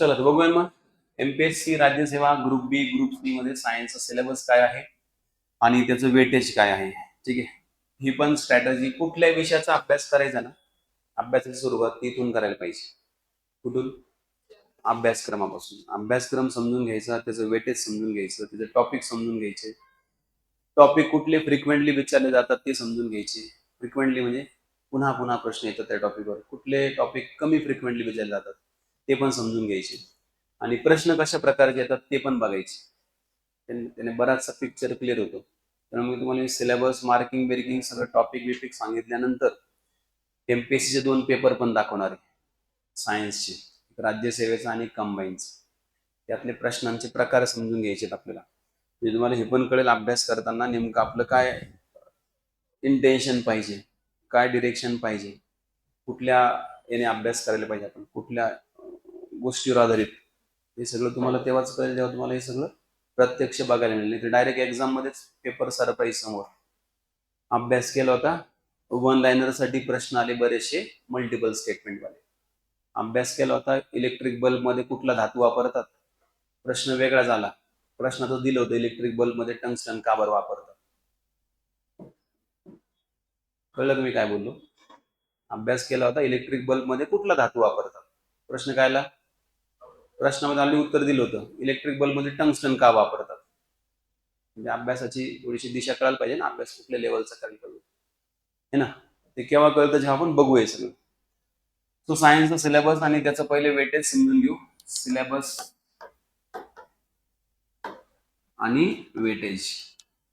चला तर बघूया मग MPSC राज्यसेवा group B group C मध्ये सायन्सचा सिलेबस काय आहे आणि त्याचं वेटेज काय आहे. ठीक आहे, ही पण स्ट्रॅटजी कुठल्याही विषयाचा अभ्यास करायचा ना, अभ्यासाची सुरुवात तिथून करायला पाहिजे. कुठून? अभ्यासक्रमापासून. अभ्यासक्रम समजून घ्यायचा, त्याचं वेटेज समजून घ्यायचं, त्याचे टॉपिक समजून घ्यायचे, टॉपिक कुठले फ्रिक्वेंटली विचारले जातात ते समजून घ्यायचे. फ्रिक्वेंटली म्हणजे पुन्हा पुन्हा प्रश्न येतात त्या टॉपिकवर. कुठले टॉपिक कमी फ्रिक्वेंटली विचारले जातात ते पण समजून घ्यायचे आणि प्रश्न कशा प्रकारचे येतात ते पण बघायचे. त्याने बराचसा पिक्चर क्लिअर होतो. त्यामुळे तुम्हाला सिलेबस मार्किंग बेर्किंग सगळं टॉपिक बिपिक सांगितल्यानंतर एमपीएससीचे 2 पेपर पण दाखवणार आहे सायन्सचे, राज्यसेवेचा आणि कंबाईनचा. त्यातले प्रश्नांचे प्रकार समजून घ्यायचे आपल्याला. म्हणजे तुम्हाला हे पण कळेल अभ्यास करताना नेमकं आपलं काय इंटेन्शन पाहिजे, काय डिरेक्शन पाहिजे, कुठल्या याने अभ्यास करायला पाहिजे, आपण कुठल्या गोष्टीवर आधारित. हे सगळं तुम्हाला तेव्हाच कळेल जेव्हा तुम्हाला हे सगळं प्रत्यक्ष बघायला मिळेल. डायरेक्ट एक्झाम मध्येच पेपर सरप्राईज समोर. अभ्यास केला होता, 1 लाइनर साठी प्रश्न आले बरेचसे मल्टिपल स्टेटमेंट वाले. अभ्यास केला होता इलेक्ट्रिक बल्ब मध्ये कुठला धातू वापरतात, प्रश्न वेगळा झाला. प्रश्नाचं दिलं होतं इलेक्ट्रिक बल्ब मध्ये टंगस्टन का बरं वापरतात. कळलं तुम्ही काय बोललो? अभ्यास केला होता इलेक्ट्रिक बल्ब मध्ये कुठला धातू वापरतात, प्रश्न काय आला, प्रश्नामध्ये आले उत्तर दिलं होतं इलेक्ट्रिक बल्ब मध्ये टंगस्टन का वापरतात. म्हणजे अभ्यासाची थोडीशी दिशा कळायला पाहिजे ना, अभ्यास कुठल्या लेवलचा करायला पाहिजे है ना. ते केव्हा कळतं जेव्हा आपण बघूया सगळं. तो सायन्सचा सिलेबस आणि त्याचं पहिले वेटेज समजून घेऊ. सिलेबस आणि वेटेज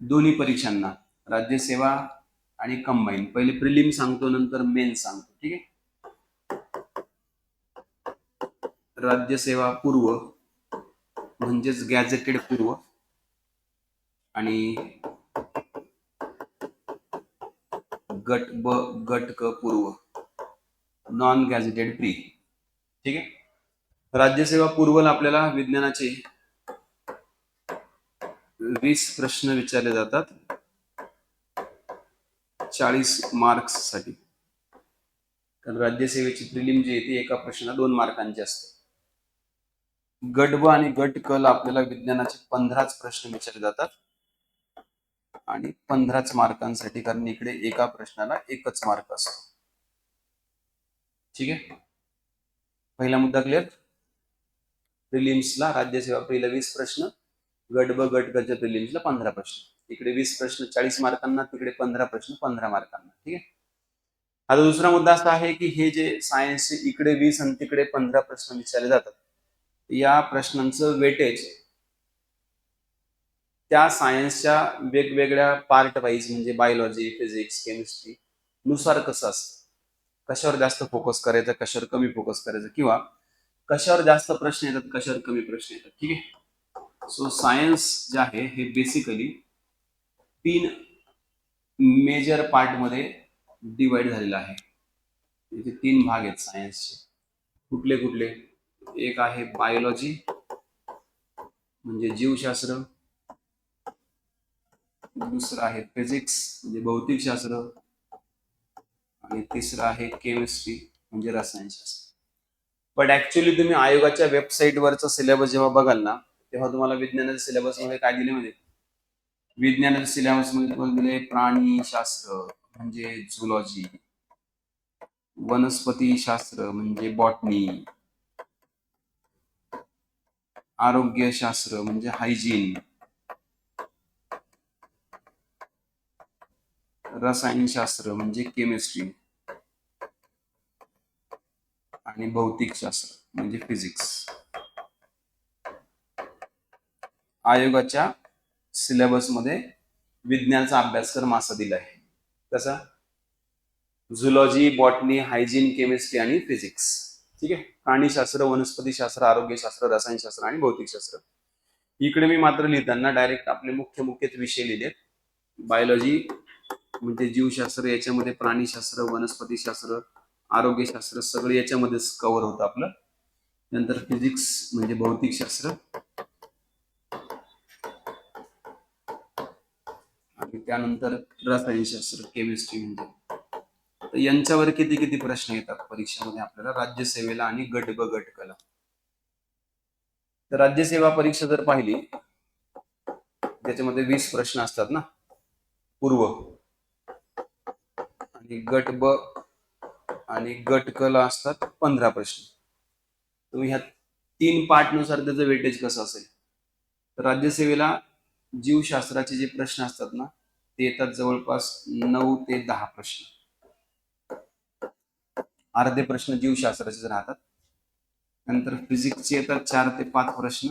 दोन्ही परीक्षांना, राज्यसेवा आणि कंबाईन. पहिले प्रिलिम सांगतो नंतर मेन सांगतो. ठीक आहे. राज्यसेवा पूर्व म्हणजेच गॅझेटेड पूर्व आणि गट ब गट क पूर्व नॉन गॅझेटेड प्री. ठीक आहे. राज्यसेवा पूर्वला आपल्याला विज्ञानाचे 20 प्रश्न विचारले जातात 40 मार्क्स साठी. कारण राज्यसेवेची प्रिलिम जी येते एका प्रश्नाला 2 मार्कांची असते. गट ब आणि गट क ला आपल्याला विज्ञानाचे 15 प्रश्न विचारले जातात आणि 15 मार्कांसाठी, कारण इकडे एका प्रश्नाला 1च मार्क असतो. ठीक आहे. पहिला मुद्दा क्लिअर. प्रिलिम्सला राज्यसेवा प्रीला 20 प्रश्न, गट ब गट क च्या प्रिलिम्सला 15 प्रश्न. इकडे 20 प्रश्न 40 मार्कांना, तिकडे 15 प्रश्न 15 मार्कांना. ठीक आहे. आता दुसरा मुद्दा असा आहे की हे जे सायन्सचे इकडे 20 आणि तिकडे 15 प्रश्न विचारले जातात, या प्रश्नांचं वेटेज त्या सायन्सच्या वेगवेगळ्या पार्ट वाईज म्हणजे बायोलॉजी, फिजिक्स, केमिस्ट्री नुसार कसं असतं. कशावर जास्त फोकस करायचं, कशावर कमी फोकस करायचं, किंवा कशावर जास्त प्रश्न येतात, कशावर कमी प्रश्न येतात. ठीक आहे. सो सायन्स जे आहे हे बेसिकली 3 मेजर पार्ट मध्ये डिवाइड झालेलं आहे. इथे 3 भाग आहेत सायन्सचे. कुठले कुठले? एक आहे बायोलॉजी म्हणजे जीवशास्त्र, दुसरं आहे फिजिक्स म्हणजे भौतिकशास्त्र, आणि तिसरं आहे केमिस्ट्री म्हणजे रसायनशास्त्र. बट ऍक्च्युअली तुम्ही आयोगाच्या वेबसाईटवरचा सिलेबस जेव्हा बघाल ना, तेव्हा तुम्हाला विज्ञानाच्या सिलेबस मध्ये काय दिले म्हणजे, विज्ञानाच्या सिलेबस मध्ये तुम्हाला दिले प्राणीशास्त्र म्हणजे झुलॉजी, वनस्पती शास्त्र म्हणजे बॉटनी, आरोग्यशास्त्र म्हणजे हायजीन, रसायनशास्त्र म्हणजे केमिस्ट्री, आणि भौतिकशास्त्र म्हणजे फिजिक्स. आयोगाच्या सिलेबस मध्ये विज्ञानाचा अभ्यासक्रम असा दिला आहे. कसा? झुलॉजी, बॉटनी, हायजीन, केमिस्ट्री आणि फिजिक्स. ठीक आहे. प्राणीशास्त्र, वनस्पतीशास्त्र, आरोग्यशास्त्र, रसायनशास्त्र आणि भौतिकशास्त्र. इकडे मी मात्र लिहिताना डायरेक्ट आपले मुख्यच विषय लिहिले. बायोलॉजी म्हणजे जीवशास्त्र, याच्यामध्ये प्राणीशास्त्र, वनस्पतीशास्त्र, आरोग्यशास्त्र सगळे याच्यामध्येच कव्हर होतं आपलं. नंतर फिजिक्स म्हणजे भौतिकशास्त्र, आणि त्यानंतर रसायनशास्त्र, केमिस्ट्री. म्हणजे तर यांच्यावर किती किती प्रश्न येतात परीक्षेमध्ये आपल्याला राज्यसेवेला आणि गट ब गट क ला. तर राज्यसेवा परीक्षा जर पाहिली त्याच्यामध्ये 20 प्रश्न असतात ना पूर्व, आणि गट ब आणि गट क ला असतात 15 प्रश्न. तुम्ही ह्या 3 पार्ट नुसार त्याचं वेटेज कसं असेल. तर राज्यसेवेला जीवशास्त्राचे जे प्रश्न असतात ना ते येतात जवळपास 9 ते 10 प्रश्न. अर्धे प्रश्न जीवशास्त्राचे राहतात. नंतर फिजिक्सचे येतात 4 ते 5 प्रश्न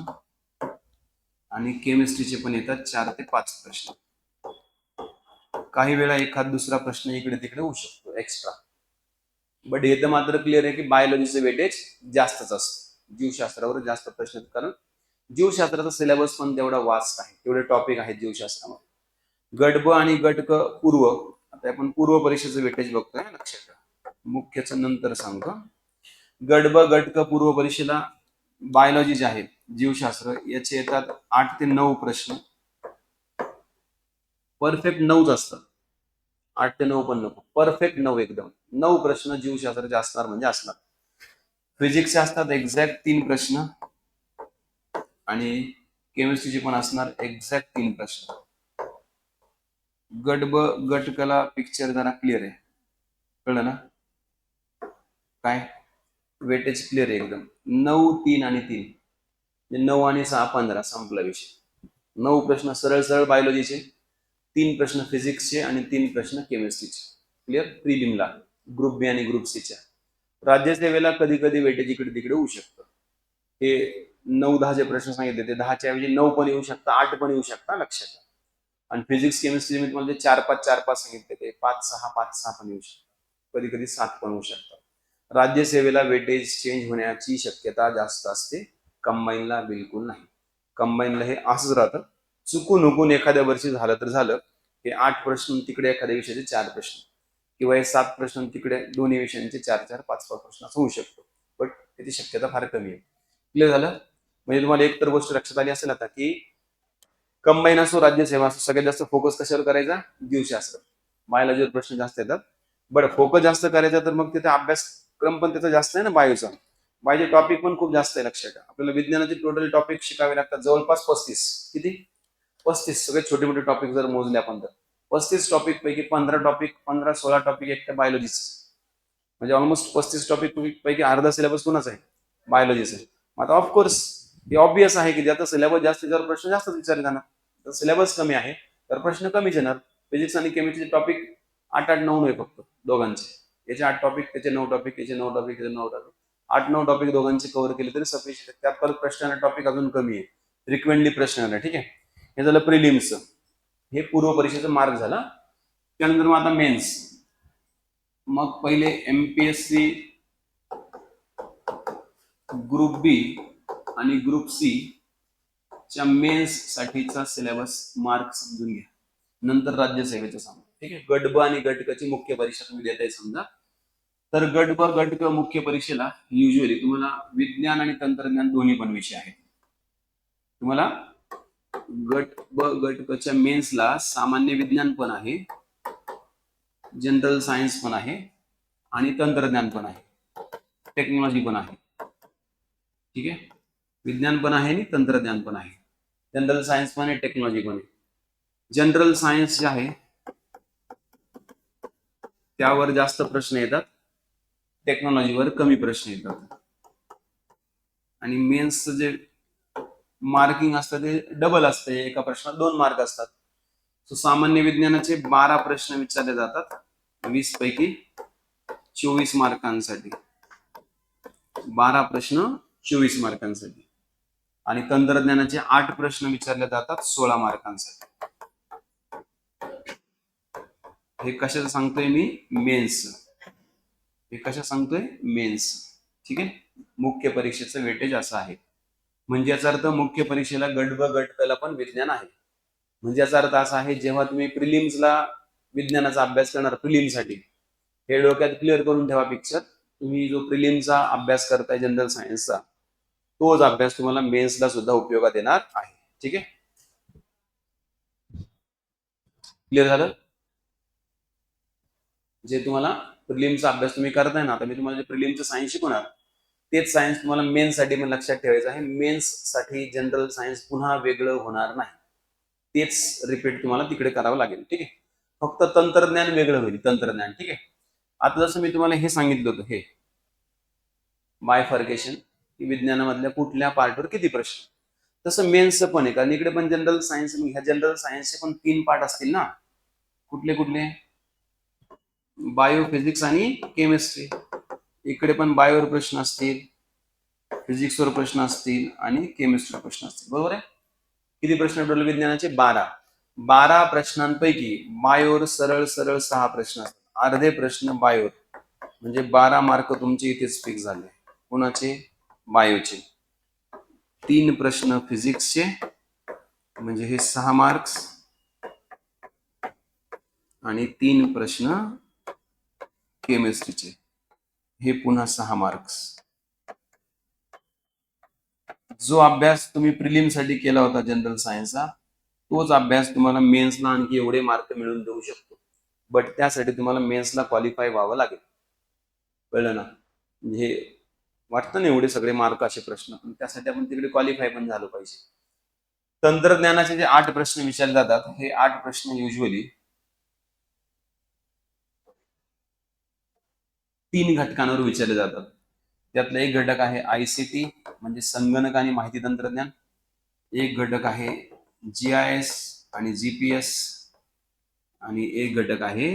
आणि केमिस्ट्रीचे पण येतात 4 ते 5 प्रश्न. काही वेळा एखाद दुसरा प्रश्न इकडे तिकडे होऊ शकतो एक्स्ट्रा. बट हे तर मात्र क्लिअर आहे की बायोलॉजीचं वेटेज जास्तच असतं, जीवशास्त्रावर जास्त प्रश्न, कारण जीवशास्त्राचा सिलेबस पण तेवढा वास्ट आहे, तेवढे टॉपिक आहेत जीवशास्त्रामध्ये. गट ब आणि गट क पूर्व, आता आपण पूर्व परीक्षेचं वेटेज बघतोय, लक्षात ठेवा. मुख्यचं नंतर सांगतो. गट ब गट क पूर्व परीक्षेला बायोलॉजी जे आहे जीवशास्त्र याचे येतात 8 ते 9 प्रश्न. परफेक्ट 9च असतात, 8 ते 9 पण नको, परफेक्ट 9, एकदम 9 प्रश्न जीवशास्त्राचे असणार म्हणजे असणार. फिजिक्सचे असतात एक्झॅक्ट 3 प्रश्न आणि केमिस्ट्रीचे पण असणार एक्झॅक्ट 3 प्रश्न. गट ब गट कला पिक्चर जरा क्लिअर आहे, कळलं ना काय, वेटेज क्लिअर आहे एकदम. 9, 3 आणि 3, 9 आणि 6 15, संपला विषय. 9 प्रश्न सरळ सरळ बायोलॉजीचे, 3 प्रश्न फिजिक्सचे आणि 3 प्रश्न केमिस्ट्रीचे. क्लिअर. प्रिलिमला ग्रुप बी आणि ग्रुप सीच्या. राज्यसेवेला कधी कधी वेटेज इकडे तिकडे होऊ शकतं. हे 9-10 जे प्रश्न सांगितले ते 10च्या ऐवजी 9 पण येऊ शकतात, 8 पण येऊ शकतात, लक्षात. आणि फिजिक्स केमिस्ट्री मी तुम्हाला 4-5 सांगितले ते 5-6 पण येऊ शकतात, कधी कधी 7 पण होऊ शकतात. राज्यसेवेला वेटेज चेंज होण्याची शक्यता जास्त असते, कंबाईनला बिलकुल नाही. कंबाईनला हे असंच राहतं, चुकून हुकून एखाद्या वर्षी झालं तर झालं, हे 8 प्रश्न तिकडे एखाद्या विषयाचे 4 प्रश्न, किंवा हे 7 प्रश्न तिकडे दोन्ही विषयांचे 4-4, 5-5 प्रश्न असं होऊ शकतो, बट त्याची शक्यता फार कमी आहे. क्लिअर झालं. म्हणजे तुम्हाला एक तर गोष्ट लक्षात आली असेल आता की कंबाईन असो राज्यसेवा असो, सगळ्यात जास्त फोकस कशावर करायचा, जीवशास्त्र. बायोलॉजीवर प्रश्न जास्त येतात, बट फोकस जास्त करायचा तर मग तिथे अभ्यासक्रम पण त्याचा जास्त आहे ना, बायोचा. बायोचे टॉपिक पण खूप जास्त आहे, लक्षात ठेवा. आपल्याला विज्ञानाचे टोटल टॉपिक शिकावे लागतात जवळपास 35. किती? 35. सगळे छोटे मोठे टॉपिक जर मोजले आपण तर 35 टॉपिक पैकी 15-16 टॉपिक एकट्या बायोलॉजीच, म्हणजे ऑलमोस्ट 35 टॉपिक पैकी अर्धा सिलेबस कोणाचा आहे, बायोलॉजीचा. आता ऑफकोर्स हे ऑब्विस आहे की ज्याचा सिलेबस जास्त त्याच्यावर प्रश्न जास्त विचारले जाणार, तर सिलेबस कमी आहे तर प्रश्न कमीच येणार. फिजिक्स आणि केमिस्ट्रीचे टॉपिक 8-8-9 आहे फक्त दोघांचे, याचे 8 टॉपिक, त्याचे 9 टॉपिक, याचे 9 टॉपिक, त्याचे 9 टॉपिक, 8-9 टॉपिक दोघांचे कव्हर केले तरी सफिशियंट. त्यात परत प्रश्न टॉपिक अजून कमी आहे, फ्रिक्वेंटली प्रश्न येणार. ठीक आहे, हे झालं प्रिलिम्स, हे पूर्व परीक्षेचा मार्क झाला. त्यानंतर मग आता मेन्स. मग पहिले एमपीएससी ग्रुप बी आणि ग्रुप सी च्या मेन्स साठीचा सिलेबस मार्क समजून घ्या, नंतर राज्यसेवेचं सांगा. ठीक आहे, गट ब आणि गट क ची मुख्य परीक्षा तुम्ही देताय समजा, तर गट ब गट क मुख्य परीक्षेला युजली तुम्हाला विज्ञान आणि तंत्रज्ञान दोन्ही पण विषय आहेत. तुम्हाला गट ब गट क च्या मेन्सला सामान्य विज्ञान पण आहे, जनरल सायन्स पण आहे आणि तंत्रज्ञान पण आहे, टेक्नॉलॉजी पण आहे. ठीक आहे, विज्ञान पण आहे आणि तंत्रज्ञान पण आहे, जनरल सायन्स पण आहे, टेक्नॉलॉजी पण आहे. जनरल सायन्स जे आहे त्यावर जास्त प्रश्न येतात, टेक्नॉलॉजीवर कमी प्रश्न येतात. आणि मेन्सचं जे मार्किंग असतं ते डबल असतं, एका प्रश्नात 2 मार्क असतात. सो सामान्य विज्ञानाचे 12 प्रश्न विचारले जातात 20 पैकी 24 मार्कांसाठी, 12 प्रश्न 24 मार्कांसाठी. आणि तंत्रज्ञानाचे 8 प्रश्न विचारले जातात 16 मार्कांसाठी. हे कशाचं सांगतोय मी, मेन्स. हे कशा सांगतोय, मेन्स. ठीक आहे, मुख्य परीक्षेचं वेटेज असं आहे. म्हणजे याचा अर्थ मुख्य परीक्षेला गट ब गट क ला पण विज्ञान आहे. म्हणजे याचा अर्थ असा आहे, जेव्हा तुम्ही प्रिलिम्सला विज्ञानाचा अभ्यास करणार प्रिलिम्ससाठी, हे डोक्यात क्लिअर करून ठेवा पिक्चर. तुम्ही जो प्रिलिम्सचा अभ्यास करताय जनरल सायन्सचा, तोच अभ्यास तुम्हाला मेन्सला सुद्धा उपयोगात येणार आहे. ठीक आहे, क्लिअर झालं. जे तुम्हाला प्रिलिम्सचा अभ्यास तुम्ही करताय ना, आता मी तुम्हाला जे प्रिलिम्सचं सायन्स शिकवणार तेच सायन्स तुम्हाला मेन्स साठी पण लक्षात ठेवायचं आहे. मेन्स साठी जनरल सायन्स पुन्हा वेगळं होणार नाही, तेच रिपीट तुम्हाला तिकडे करावं लागेल. ठीक आहे, फक्त तंत्रज्ञान वेगळं होईल, तंत्रज्ञान. ठीक आहे, आता जसं मी तुम्हाला हे सांगितलं होतं, हे बायफर्केशन, विज्ञानामधल्या कुठल्या पार्टवर किती प्रश्न, तसं मेन्सचं पण आहे. कारण इकडे पण जनरल सायन्स, ह्या जनरल सायन्सचे पण 3 पार्ट असतील ना. कुठले कुठले? बायो, फिजिक्स आणि केमिस्ट्री. इकडे पण बायोवर प्रश्न असतील, फिजिक्सवर प्रश्न असतील आणि केमिस्ट्रीवर प्रश्न असतील. बरोबर आहे. किती प्रश्न टोटल विज्ञानाचे? 12 प्रश्नांपैकी बायोवर सरळ सरळ 6 प्रश्न असतात. अर्धे प्रश्न बायोवर, म्हणजे 12 मार्क तुमचे इथेच फिक्स झाले. कोणाचे? बायोचे. 3 प्रश्न फिजिक्सचे, म्हणजे हे 6 मार्क्स, आणि 3 प्रश्न केमिस्ट्रीचे, हे पुन्हा 6 मार्क्स. जो अभ्यास तुम्ही प्रिलिम साठी केला होता जनरल सायन्सचा, तोच अभ्यास तुम्हाला मेन्सला आणखी एवढे मार्क मिळवून देऊ शकतो. बट त्यासाठी तुम्हाला मेन्सला क्वालिफाय व्हावं लागेल. कळलं ना? म्हणजे वाटतं ना एवढे सगळे मार्क असे प्रश्न, पण त्यासाठी आपण तिकडे क्वालिफाय पण झालं पाहिजे. तंत्रज्ञानाचे जे 8 प्रश्न विचारले जातात, हे 8 प्रश्न युजली 3 घटकांवर विचारले जातात. त्यातला एक घटक आहे ICT, म्हणजे संगणक आणि माहिती तंत्रज्ञान. एक घटक आहे GIS आणि GPS, आणि एक घटक आहे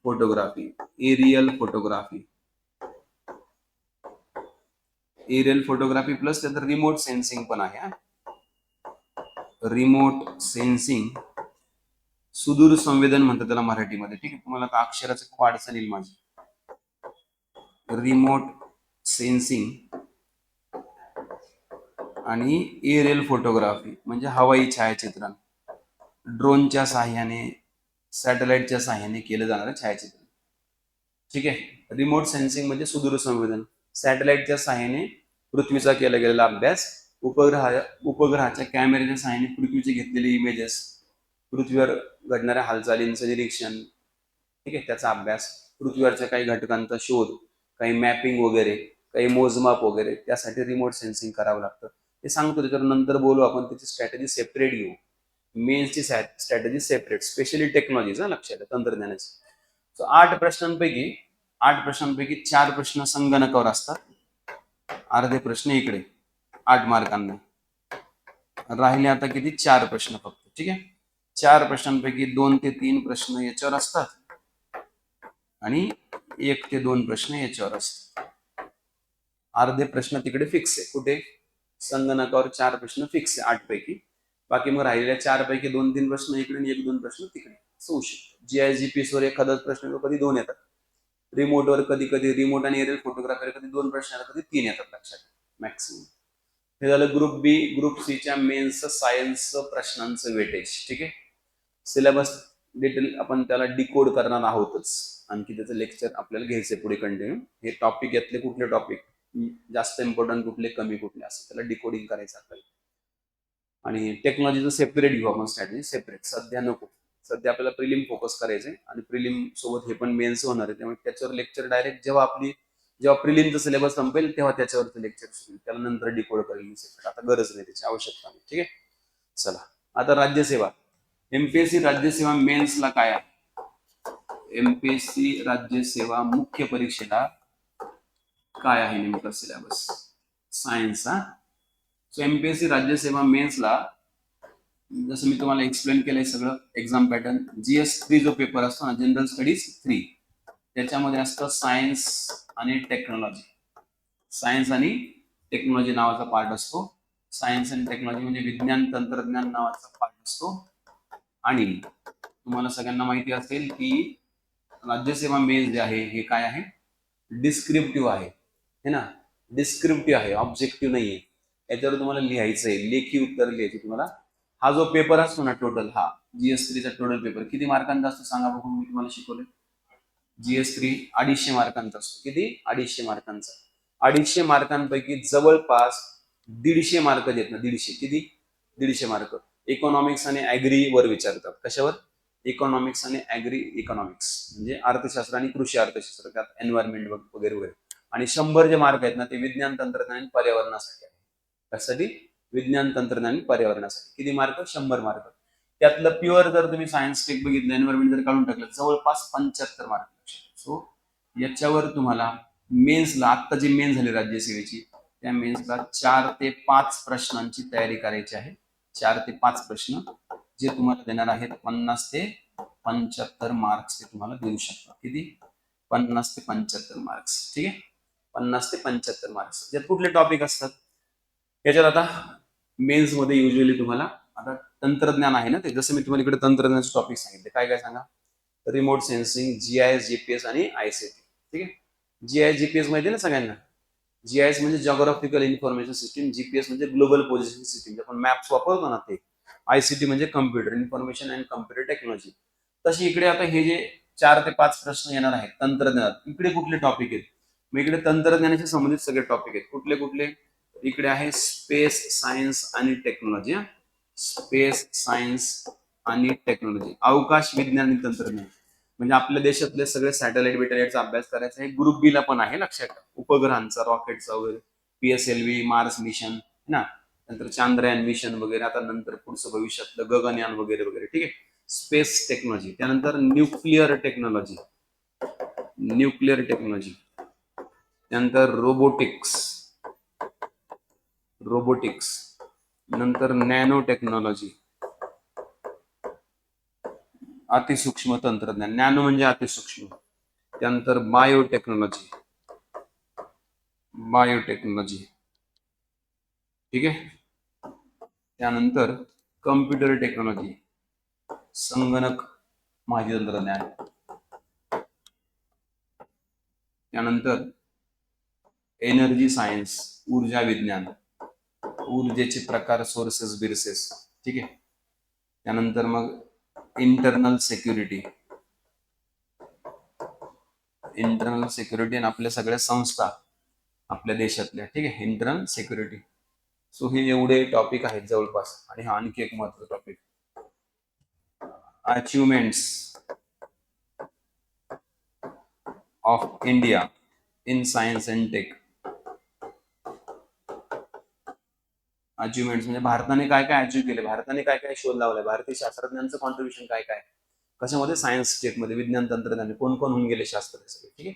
photography, aerial photography. Aerial photography plus त्यात रिमोट सेन्सिंग पण आहे. रिमोट सेन्सिंग, सुदूर संवेदन म्हणतात त्याला मराठीमध्ये. ठीक आहे, तुम्हाला आता अक्षराचं खूप अडचण येईल माझी. रिमोट सेन्सिंग आणि एरियल फोटोग्राफी म्हणजे हवाई छायाचित्रण, ड्रोनच्या साहाय्याने, सॅटेलाइटच्या साहाय्याने केलं जाणारं छायाचित्रण. ठीक आहे, रिमोट सेन्सिंग म्हणजे सुदूर संवेदन, सॅटेलाइटच्या साहाय्याने पृथ्वीचा केला गेलेला अभ्यास, उपग्रहाच्या कॅमेऱ्याच्या साहाय्याने पृथ्वीचे घेतलेले इमेजेस, पृथ्वीवर घडणाऱ्या हालचालींचं निरीक्षण. ठीक आहे, त्याचा अभ्यास, पृथ्वीवरच्या काही घटकांचा शोध, काही मॅपिंग वगैरे, काही मोजमाप वगैरे, त्यासाठी रिमोट सेन्सिंग करावं लागतं. ते सांगतो, त्याच्यावर नंतर बोलू आपण, त्याची स्ट्रॅटेजी सेपरेट घेऊ. मेन्सची स्ट्रॅटेजी सेपरेट, स्पेशली टेक्नॉलॉजीचा लक्षात आहे, तंत्रज्ञानाची. सो 8 प्रश्नांपैकी 4 प्रश्न संगणकावर असतात, अर्धे प्रश्न इकडे 8 मार्कांना. राहिले आता किती? 4 प्रश्न फक्त. ठीक आहे, 4 प्रश्नांपैकी 2 ते 3 प्रश्न याच्यावर असतात आणि 1 ते 2 प्रश्न याच्यावर असतात. अर्धे प्रश्न तिकडे फिक्स आहे. कुठे? संगणकावर 4 प्रश्न फिक्स आहे 8 पैकी. बाकी मग राहिलेल्या 4 पैकी 2-3 प्रश्न इकडे आणि 1-2 प्रश्न तिकडे, असं होऊ शकतं. GIS GPS वर एखादाच प्रश्न, कधी 2 येतात. रिमोटवर कधी कधी, रिमोट आणि एरियल फोटोग्राफीवर कधी 2 प्रश्न येतात, कधी 3 येतात, लक्षात मॅक्सिमम. हे झालं ग्रुप बी. ग्रुप सी च्या मेन्स सायन्सचं प्रश्नांचं वेटेज. ठीक आहे, सिलेबस डिटेल आपण त्याला डिकोड करणार आहोतच, आणखी त्याचं लेक्चर आपल्याला घ्यायचंय पुढे कंटिन्यू. हे टॉपिक, यातले कुठले टॉपिक जास्त इम्पॉर्टंट, कुठले कमी, कुठले, असं त्याला डिकोडिंग करायचं आपल्याला. आणि टेक्नॉलॉजीचं सेपरेट घेऊ आपण, स्ट्रॅटेजी सेपरेट. सध्या नको, सध्या आपल्याला प्रिलिम फोकस करायचंय, आणि प्रिलिम सोबत हे पण मेन्स होणार आहे, त्यामुळे त्याच्यावर लेक्चर डायरेक्ट जेव्हा प्रिलिमचं सिलेबस संपेल तेव्हा त्याच्यावरचं लेक्चर सुरू, त्याला नंतर डिकोड करेल सेपरेट. आता गरज नाही त्याची, आवश्यकता नाही. ठीक आहे, चला आता राज्यसेवा. MPSC राज्यसेवा मेन्सला काय आहे? MPSC राज्यसेवा मुख्य परीक्षेला काय आहे नेमका सिलेबस? सायन्सचा. सो MPSC राज्यसेवा मेन्सला, जसं मी तुम्हाला एक्सप्लेन केलंय सगळं एक्झाम पॅटर्न, GS3 जो पेपर असतो ना, जनरल स्टडीज 3, त्याच्यामध्ये असतं सायन्स आणि टेक्नॉलॉजी. सायन्स आणि टेक्नॉलॉजी नावाचा पार्ट असतो. सायन्स आणि टेक्नॉलॉजी म्हणजे विज्ञान तंत्रज्ञान नावाचा पार्ट असतो. आणि तुम्हाला सगळ्यांना माहिती असेल की राज्यसेवा मेन्स जे आहे हे काय आहे? डिस्क्रिप्टिव्ह आहे, है ना? डिस्क्रिप्टिव्ह आहे, ऑब्जेक्टिव्ह नाहीये. याच्यावर तुम्हाला लिहायचंय, लेखी उत्तर लिहायची तुम्हाला. हा जो पेपर असतो ना टोटल, हा GS3 चा टोटल पेपर किती मार्कांचा असतो सांगा बघून, मी तुम्हाला शिकवलंय. GS3 250 मार्कांचा असतो. किती? 250 मार्कांचा. 250 मार्कांपैकी जवळपास 150 मार्क देत ना, 150. किती? 150 मार्क इकॉनॉमिक्स आणि ऍग्री वर विचारतात. कशावर? इकॉनॉमिक्स आणि ऍग्री इकॉनॉमिक्स, म्हणजे अर्थशास्त्र आणि कृषी अर्थशास्त्र, त्यात एन्व्हायरमेंट वगैरे वगैरे. आणि 100 जे मार्क आहेत ना ते विज्ञान तंत्रज्ञान आणि पर्यावरणासाठी आहे. त्यासाठी विज्ञान तंत्रज्ञान आणि पर्यावरणासाठी किती मार्क? 100 मार्क. त्यातलं प्युअर जर तुम्ही सायन्स टेक बघितलं, एन्व्हायरमेंट जर काढून टाकलं, जवळपास 75 मार्क. सो याच्यावर तुम्हाला मेन्सला, आत्ता जी मेन झाली राज्यसेवेची, त्या मेन्सला 4 ते 5 प्रश्नांची तयारी करायची आहे. 4 ते 5 प्रश्न जे तुम्हाला देणार आहेत 50 ते 75 मार्क्स ते तुम्हाला देऊ शकतात. किती? 50 ते 75 मार्क्स. ठीक आहे, 50 ते 75 मार्क्स. यात कुठले टॉपिक असतात? याच्यात आता मेन्स मध्ये युजली तुम्हाला आता तंत्रज्ञान आहे ना, ते जसं मी तुम्हाला इकडे तंत्रज्ञानाचे टॉपिक सांगितले. काय काय सांगा? रिमोट सेन्सिंग, जीआयएस, जीपीएस आणि आयसीटी. ठीक आहे, जीआयएस जीपीएस माहिती आहे ना सगळ्यांना? जीआयएस म्हणजे जॉग्राफिकल इन्फॉर्मेशन सिस्टीम, जीपीएस म्हणजे ग्लोबल पोझिशन सिस्टीम, आपण मॅप्स वापरतो ना ते. आयसीटी म्हणजे computer, information and computer technology. तशी इकडे आता हे जे 4 ते 5 प्रश्न येणार आहेत तंत्रज्ञानात, इकडे कुठले टॉपिक आहेत? मग इकडे तंत्रज्ञानाशी संबंधित सगळे टॉपिक आहेत. कुठले कुठले? इकडे आहे स्पेस सायन्स आणि टेक्नॉलॉजी. स्पेस सायन्स आणि टेक्नॉलॉजी, अवकाश विज्ञान आणि तंत्रज्ञान. म्हणजे आपल्या देशातले सगळे सॅटेलाइट बिटेलाइटचा अभ्यास करायचा आहे. ग्रुप बी ला पण आहे, लक्षात ठेवा. उपग्रहांचा, रॉकेटचा वगैरे, पीएसएलव्ही, मार्स मिशन ना, नंतर चांद्रयान मिशन वगैरे, आता नंतर पुढचं भविष्यातलं गगनयान वगैरे वगैरे. ठीक आहे, स्पेस टेक्नॉलॉजी. त्यानंतर न्यूक्लिअर टेक्नॉलॉजी, न्यूक्लिअर टेक्नॉलॉजी. त्यानंतर रोबोटिक्स, रोबोटिक्स. नंतर नॅनो टेक्नॉलॉजी, अतिसूक्ष्म तंत्रज्ञान. नॅनो म्हणजे अतिसूक्ष्म. त्यानंतर बायोटेक्नॉलॉजी, बायोटेक्नॉलॉजी. ठीक आहे, त्यानंतर कम्प्युटर टेक्नॉलॉजी, संगणक माहिती तंत्रज्ञान. त्यानंतर एनर्जी सायन्स, ऊर्जा विज्ञान, ऊर्जेचे प्रकार, सोर्सेस बिर्सेस. ठीक आहे, त्यानंतर मग इंटरनल सिक्युरिटी, इंटरनल सिक्युरिटी आणि आपल्या सगळ्या संस्था आपल्या देशातल्या. ठीक आहे, इंटरनल सिक्युरिटी. सो हे एवढे टॉपिक आहेत जवळपास. आणि हा आणखी एक महत्वाचा topic, achievements of India in science and tech. Achievements म्हणजे भारताने काय काय अचीव्ह केले, भारताने काय काय शोध लावलाय, भारतीय शास्त्रज्ञांचं कॉन्ट्रीब्युशन काय काय, कशामध्ये? सायन्स टेकमध्ये, विज्ञान तंत्रज्ञान, कोण कोण होऊन गेले शास्त्रज्ञ सगळे. ठीक आहे,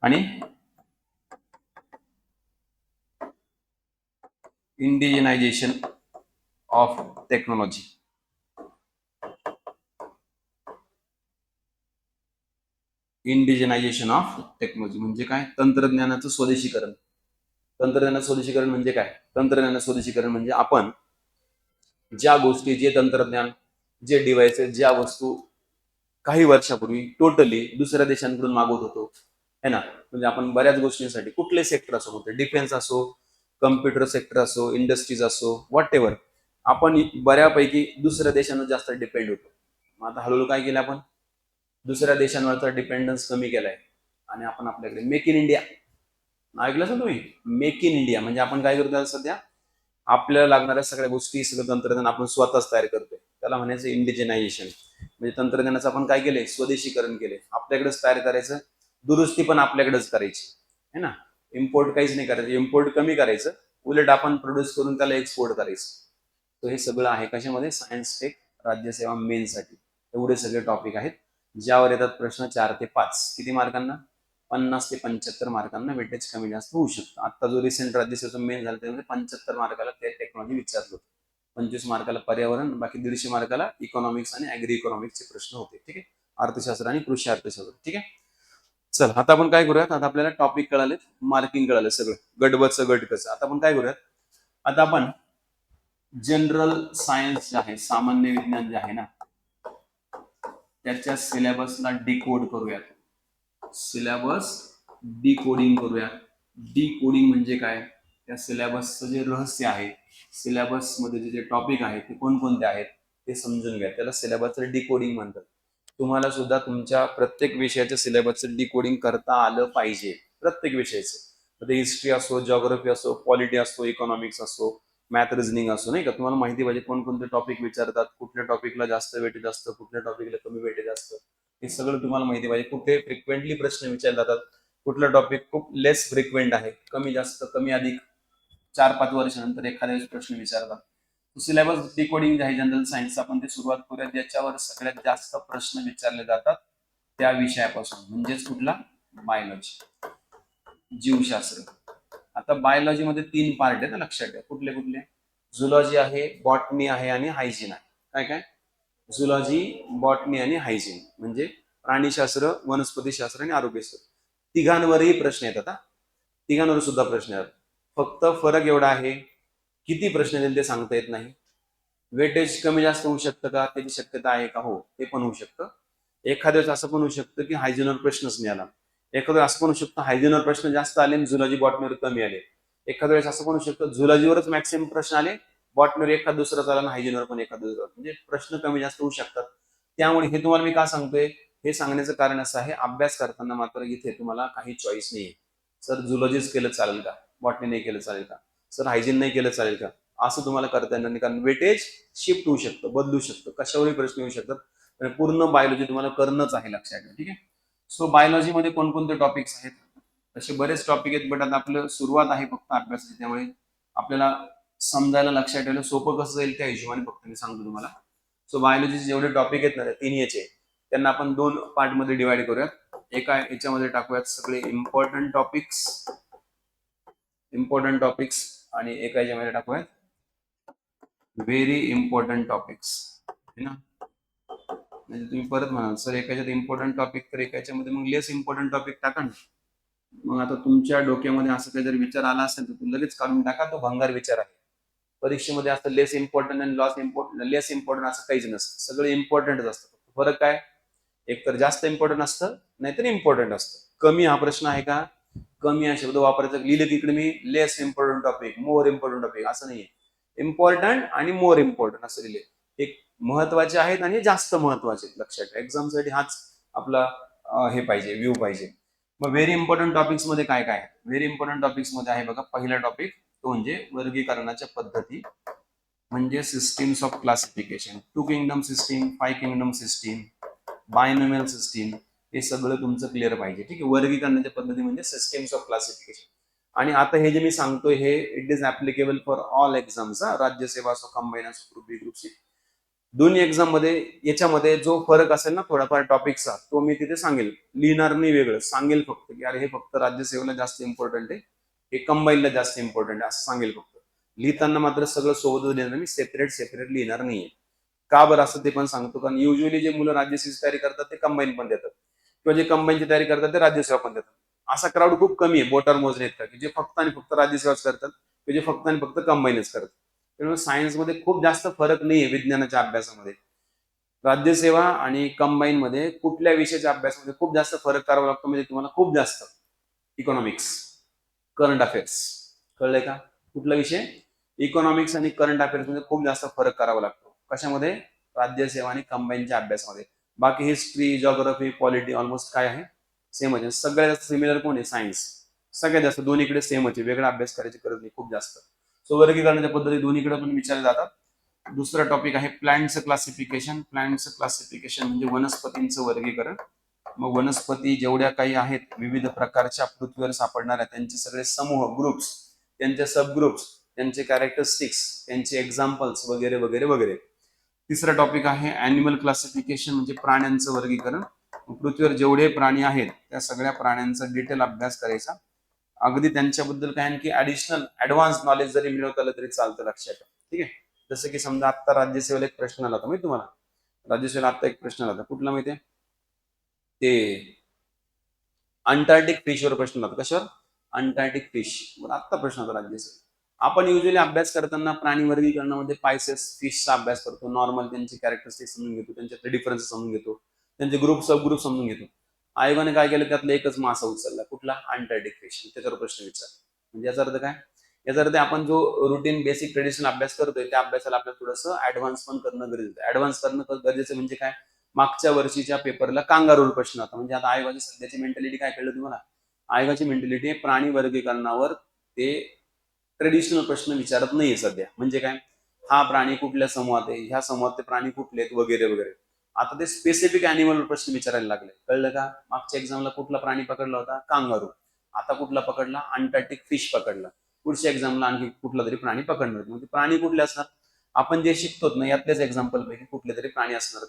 आणि इंडिजिनायझेशन ऑफ टेक्नॉलॉजी. इंडिजिनायझेशन ऑफ टेक्नॉलॉजी म्हणजे काय? तंत्रज्ञानाचं स्वदेशीकरण. तंत्रज्ञानाचं स्वदेशीकरण म्हणजे काय? तंत्रज्ञानाचं स्वदेशीकरण म्हणजे आपण ज्या गोष्टी, जे तंत्रज्ञान, जे डिव्हाइसेस, ज्या वस्तू काही वर्षापूर्वी टोटली दुसऱ्या देशांकडून मागवत होतो है ना, म्हणजे आपण बऱ्याच गोष्टींसाठी, कुठले सेक्टर असो, होते डिफेन्स असो, कम्प्युटर सेक्टर असो, इंडस्ट्रीज असो, व्हॉट एव्हर, आपण बऱ्यापैकी दुसऱ्या देशांवर जास्त डिपेंड होतो. मग आता हळूहळू काय केलं आपण? दुसऱ्या देशांवरचा डिपेंडन्स कमी केलाय आणि आपण आपल्याकडे मेक इन इंडिया, ऐकलं ना तुम्ही? मेक इन इंडिया म्हणजे आपण काय करतो सध्या? आपल्याला लागणाऱ्या सगळ्या गोष्टी, सगळं तंत्रज्ञान आपण स्वतःच तयार करतोय. त्याला म्हणायचं इंडिजिनायझेशन. म्हणजे तंत्रज्ञानाचं आपण काय केलंय? स्वदेशीकरण केले, आपल्याकडेच तयार करायचं, दुरुस्ती पण आपल्याकडेच करायची है ना. इम्पोर्ट काहीच नाही करायचं, इम्पोर्ट कमी करायचं, उलट आपण प्रोड्यूस करून त्याला एक्सपोर्ट करायचं. तर हे सगळं आहे कशामध्ये? सायन्स टेक राज्यसेवा मेनसाठी. एवढे सगळे टॉपिक आहेत ज्यावर येतात प्रश्न 4 ते 5. किती मार्कांना? 50 ते 75 मार्कांना वेटेज कमी जास्त होऊ शकतं. आता जो रिसेंट राज्यसेवेचा मेन झाला त्यामध्ये 75 मार्काला ते टेक्नॉलॉजी विचारलं होतं, 25 मार्काला पर्यावरण, बाकी 150 मार्काला इकॉनॉमिक्स आणि ऍग्री इकॉनॉमिक्सचे प्रश्न होते. ठीक आहे, अर्थशास्त्र आणि कृषी अर्थशास्त्र. ठीक आहे, चल आता आपण काय करूयात? आता आपल्याला टॉपिक कळालेत, मार्किंग कळालं सगळं, गटबचं गट कसं. आता आपण काय करूयात? आता आपण जनरल सायन्स जे आहे, सामान्य विज्ञान जे आहे ना, त्याच्या सिलेबसला डिकोड करूयात. सिलेबस डिकोडिंग करूयात. डिकोडिंग म्हणजे काय? त्या सिलेबसचं जे रहस्य आहे, सिलेबस मध्ये जे टॉपिक आहेत ते कोणकोणते आहेत ते समजून घ्या. त्याला सिलेबसचं डिकोडिंग म्हणतात. तुम्हाला सुद्धा तुमच्या प्रत्येक विषयाचं सिलेबसचं डिकोडिंग करता आलं पाहिजे, प्रत्येक विषयाचं. ते हिस्ट्री असो, जॉग्राफी असो, पॉलिटी असो, इकॉनॉमिक्स असो, मॅथ रिझनिंग असो, नाही का. तुम्हाला माहिती पाहिजे कोणकोणते टॉपिक विचारतात, कुठल्या टॉपिकला जास्त वेटेज असतं, कुठल्या टॉपिकला कमी वेटेज असतं, हे सगळं तुम्हाला माहिती पाहिजे. कुठे फ्रिक्वेंटली प्रश्न विचारले जातात, कुठला टॉपिक खूप लेस फ्रिक्वेंट आहे, कमी जास्त कमी अधिक 4-5 वर्षानंतर एखाद्या वेळेस प्रश्न विचारतात. सिलेबस डिकोडिंग जे आहे जनरल सायन्स, आपण ते सुरुवात करूया. ज्याच्यावर सगळ्यात जास्त प्रश्न विचारले जातात त्या विषयापासून, म्हणजेच कुठला? बायोलॉजी, जीवशास्त्र. आता बायोलॉजी मध्ये 3 पार्ट आहेत, लक्षात ठेवा. कुठले कुठले? झुलॉजी आहे, बॉटनी आहे आणि हायजीन आहे. काय काय? झुलॉजी, बॉटनी आणि हायजीन म्हणजे प्राणीशास्त्र, वनस्पतीशास्त्र आणि आरोग्यशास्त्र. तिघांवरही प्रश्न येतात. तिघांवर सुद्धा प्रश्न येतात. फक्त फरक एवढा आहे, किती प्रश्न येतील ते सांगता येत नाही. वेटेज कमी जास्त होऊ शकतं का? त्याची शक्यता आहे का? हो, ते पण होऊ शकतं. एखाद्या वेळेस असं पण होऊ शकतं की हायजीनवर प्रश्नच नाही आला. एखाद्या वेळेस असं पण होऊ शकतं हायजीनवर प्रश्न जास्त आले आणि झुलॉजी बॉटनीवर कमी आले. एखाद्या वेळेस असं पण होऊ शकतं झुलॉजीवरच मॅक्सिमम प्रश्न आले, बॉटनीवर एखाद दुसरा आला आणि हायजीनवर पण एखाद दुसरा. म्हणजे प्रश्न कमी जास्त होऊ शकतात. त्यामुळे हे तुम्हाला मी का सांगतोय? हे सांगण्याचं कारण असं आहे, अभ्यास करताना मात्र इथे तुम्हाला काही चॉईस नाहीये. सर झुलॉजीच केलं चालेल का? बॉटनी नाही केलं चालेल का? सर हायजीन नाही केलं चालेल का? असं तुम्हाला करता येणार नाही, कारण वेटेज शिफ्ट होऊ शकतं, बदलू शकतं, कशावरही प्रश्न येऊ शकतात. पूर्ण बायोलॉजी तुम्हाला करणंच आहे, लक्षात ठेवा. ठीक आहे. सो बायोलॉजी मध्ये कोणकोणते टॉपिक्स आहेत? असे बरेच टॉपिक आहेत, बट आता आपलं सुरुवात आहे फक्त अभ्यासाची, त्यामुळे आपल्याला समजायला, लक्षात ठेवायला सोपं कसं जाईल त्या हिशोबाने फक्त मी सांगतो तुम्हाला. सो बायोलॉजीचे जेवढे टॉपिक आहेत ना, 3 याचे, त्यांना आपण 2 पार्ट मध्ये डिवाइड करूयात. एका याच्यामध्ये टाकूयात सगळे इम्पॉर्टंट टॉपिक्स आणि एका याच्यामध्ये टाकूयात व्हेरी इम्पॉर्टंट टॉपिक्स, है ना. म्हणजे तुम्ही परत म्हणाल सर एकाच्यात इम्पॉर्टंट टॉपिक, तर एकाच्यामध्ये मग लेस इम्पॉर्टंट टॉपिक टाका ना. मग आता तुमच्या डोक्यामध्ये असं काही जर विचार आला असेल तर तुम्ही लगेच काढून टाका, तो भंगार विचार आहे. परीक्षेमध्ये असं लेस इम्पॉर्टंट आणि लेस इम्पॉर्टंट असं काहीच नसतं, सगळं इम्पॉर्टंटच असतं. फरक काय? एक तर जास्त इम्पॉर्टंट असतं, नाहीतर इम्पॉर्टंट असतं. कमी हा प्रश्न आहे का? कमी हा शब्द वापरायचा, लिहिलं की इकडे मी less important topic, more important topic असं नाहीये. इम्पॉर्टंट आणि मोर इम्पॉर्टंट असं लिहिले. एक महत्वाचे आहेत आणि जास्त महत्वाचे, लक्षात ठेवा. एक्झामसाठी हाच आपला हे पाहिजे, व्ह्यू पाहिजे. मग व्हेरी इम्पॉर्टंट टॉपिक्स मध्ये काय काय? व्हेरी इम्पॉर्टंट टॉपिक्स मध्ये आहे बघा, पहिला टॉपिक तो म्हणजे वर्गीकरणाच्या पद्धती, म्हणजे systems of classification, 2 kingdom system, 5 kingdom system, binomial system, हे सगळं तुमचं क्लिअर पाहिजे. ठीक आहे. वर्गीकरणाच्या पद्धती म्हणजे सिस्टीम्स ऑफ क्लासिफिकेशन. आणि आता हे जे मी सांगतोय हे it is applicable for all exams, Rajyaseva असो, कंबाईन असो, ग्रुप बी, ग्रुप सी, दोन्ही एक्झाम मध्ये. याच्यामध्ये जो फरक असेल ना थोडाफार टॉपिकचा, तो मी तिथे सांगेल, लिहिणार नाही, वेगळं सांगेल फक्त की अरे हे फक्त राज्यसेवेला जास्त इम्पॉर्टंट आहे, हे कंबाईनला जास्त इम्पॉर्टंट आहे, असं सांगेल फक्त. लिहिताना मात्र सगळं सोबतच लिहिणार, मी सेपरेट लिहिणार नाहीये. का बरं असं ते पण सांगतो, कारण युजली जे मुलं राज्यसेवेची तयारी करतात ते कंबाईन पण देतात, किंवा जे कंबाईनची तयारी करतात ते राज्यसेवा पण देतात. असा क्राऊड खूप कमी आहे बोटावर मोजणे इतका, की जे फक्त आणि फक्त राज्यसेवाच करतात, जे फक्त आणि फक्त कंबाईनच करतात. त्यामुळे सायन्समध्ये खूप जास्त फरक नाहीये विज्ञानाच्या अभ्यासामध्ये. राज्यसेवा आणि कंबाईन मध्ये कुठल्या विषयाच्या अभ्यासामध्ये खूप जास्त फरक करावा लागतो, म्हणजे तुम्हाला खूप जास्त इकॉनॉमिक्स, करंट अफेअर्स, कळलंय का? कुठला विषय? इकॉनॉमिक्स आणि करंट अफेअर्स मध्ये खूप जास्त फरक करावा लागतो. कशामध्ये? राज्यसेवा आणि कंबाईनच्या अभ्यासामध्ये. बाकी हिस्ट्री, जॉग्राफी, पॉलिटी ऑलमोस्ट काय आहे? सेमच आहे. सगळ्यात जास्त सिमिलर कोण आहे? सायन्स. सगळ्यात जास्त दोन्हीकडे सेमच आहे, वेगळा अभ्यास करायची गरज नाही खूप जास्त. सो वर्गीकरणाच्या पद्धती दोन्हीकडे पण विचारले जातात. दुसरा टॉपिक आहे प्लांटचं क्लासिफिकेशन. प्लांटचं क्लासिफिकेशन म्हणजे वनस्पतींचं वर्गीकरण. मग वनस्पती जेवढ्या काही आहेत विविध प्रकारच्या पृथ्वीवर सापडणाऱ्या, त्यांचे सगळे समूह, ग्रुप्स, त्यांचे सब ग्रुप्स, त्यांचे कॅरेक्टरिस्टिक्स, त्यांचे एक्झाम्पल्स वगैरे वगैरे वगैरे. तिसरा टॉपिक आहे अॅनिमल क्लासिफिकेशन, म्हणजे प्राण्यांचं वर्गीकरण. पृथ्वीवर जेवढे प्राणी आहेत त्या सगळ्या प्राण्यांचा डिटेल अभ्यास करायचा. अगदी त्यांच्याबद्दल काय आणखी ऍडिशनल ऍडव्हान्स नॉलेज जरी मिळवता आलं तरी चालतं, लक्षात ठेवा. ठीक आहे. जसं की समजा आता राज्यसेवेला एक प्रश्न आला होता माहिती तुम्हाला, राज्यसेवेला आता एक प्रश्न आला होता, कुठला माहितीये? ते अंटार्क्टिक फिशवर प्रश्न आला. कशावर? Antarctic fish. आता प्रश्न होता राज्यसेवेला. आपण युजली अभ्यास करताना प्राणी वर्गीकरणामध्ये पायसेस, फिशचा अभ्यास करतो, नॉर्मल त्यांचे कॅरेक्टरिस्टिक्स समजून घेतो, त्यांचे डिफरन्स समजून घेतो, त्यांचे ग्रुप सब ग्रुप समजून घेतो. आयोगाने काय केलं, त्यातला एकच मासा उचलला, कुठला? अंटार्क्टिक फिश, त्याच्यावर प्रश्न विचार. म्हणजे याचा अर्थ काय? याचा अर्थ आपण जो रुटीन बेसिक ट्रेडिशनल अभ्यास करतोय त्या अभ्यासाला आपल्याला थोडंसं ऍडव्हान्स पण करणं गरजेचं आहे. ऍडव्हान्स करणं गरजेचं म्हणजे काय? मागच्या वर्षीच्या पेपरला कांगारूर प्रश्न होता. म्हणजे आता आयोगाची सध्याची मेंटॅलिटी काय कळलं तुम्हाला? आयोगाची मेंटॅलिटी प्राणी वर्गीकरणावर ते ट्रेडिशनल प्रश्न विचारत नाहीये सध्या. म्हणजे काय? हा प्राणी कुठल्या समूहात आहे, ह्या समूहात ते प्राणी कुठले आहेत, वगैरे वगैरे. आता ते स्पेसिफिक अॅनिमल प्रश्न विचारायला लागले, कळलं का? मागच्या एक्झामला कुठला प्राणी पकडला होता? कांगारू. आता कुठला पकडला? अंटार्क्टिक फिश पकडला. पुढच्या एक्झामला आणखी कुठला तरी प्राणी पकडणार. मग ते प्राणी कुठले असणार? आपण जे शिकतो ना यातलेच एक्झाम्पल पैकी कुठले तरी प्राणी असणार.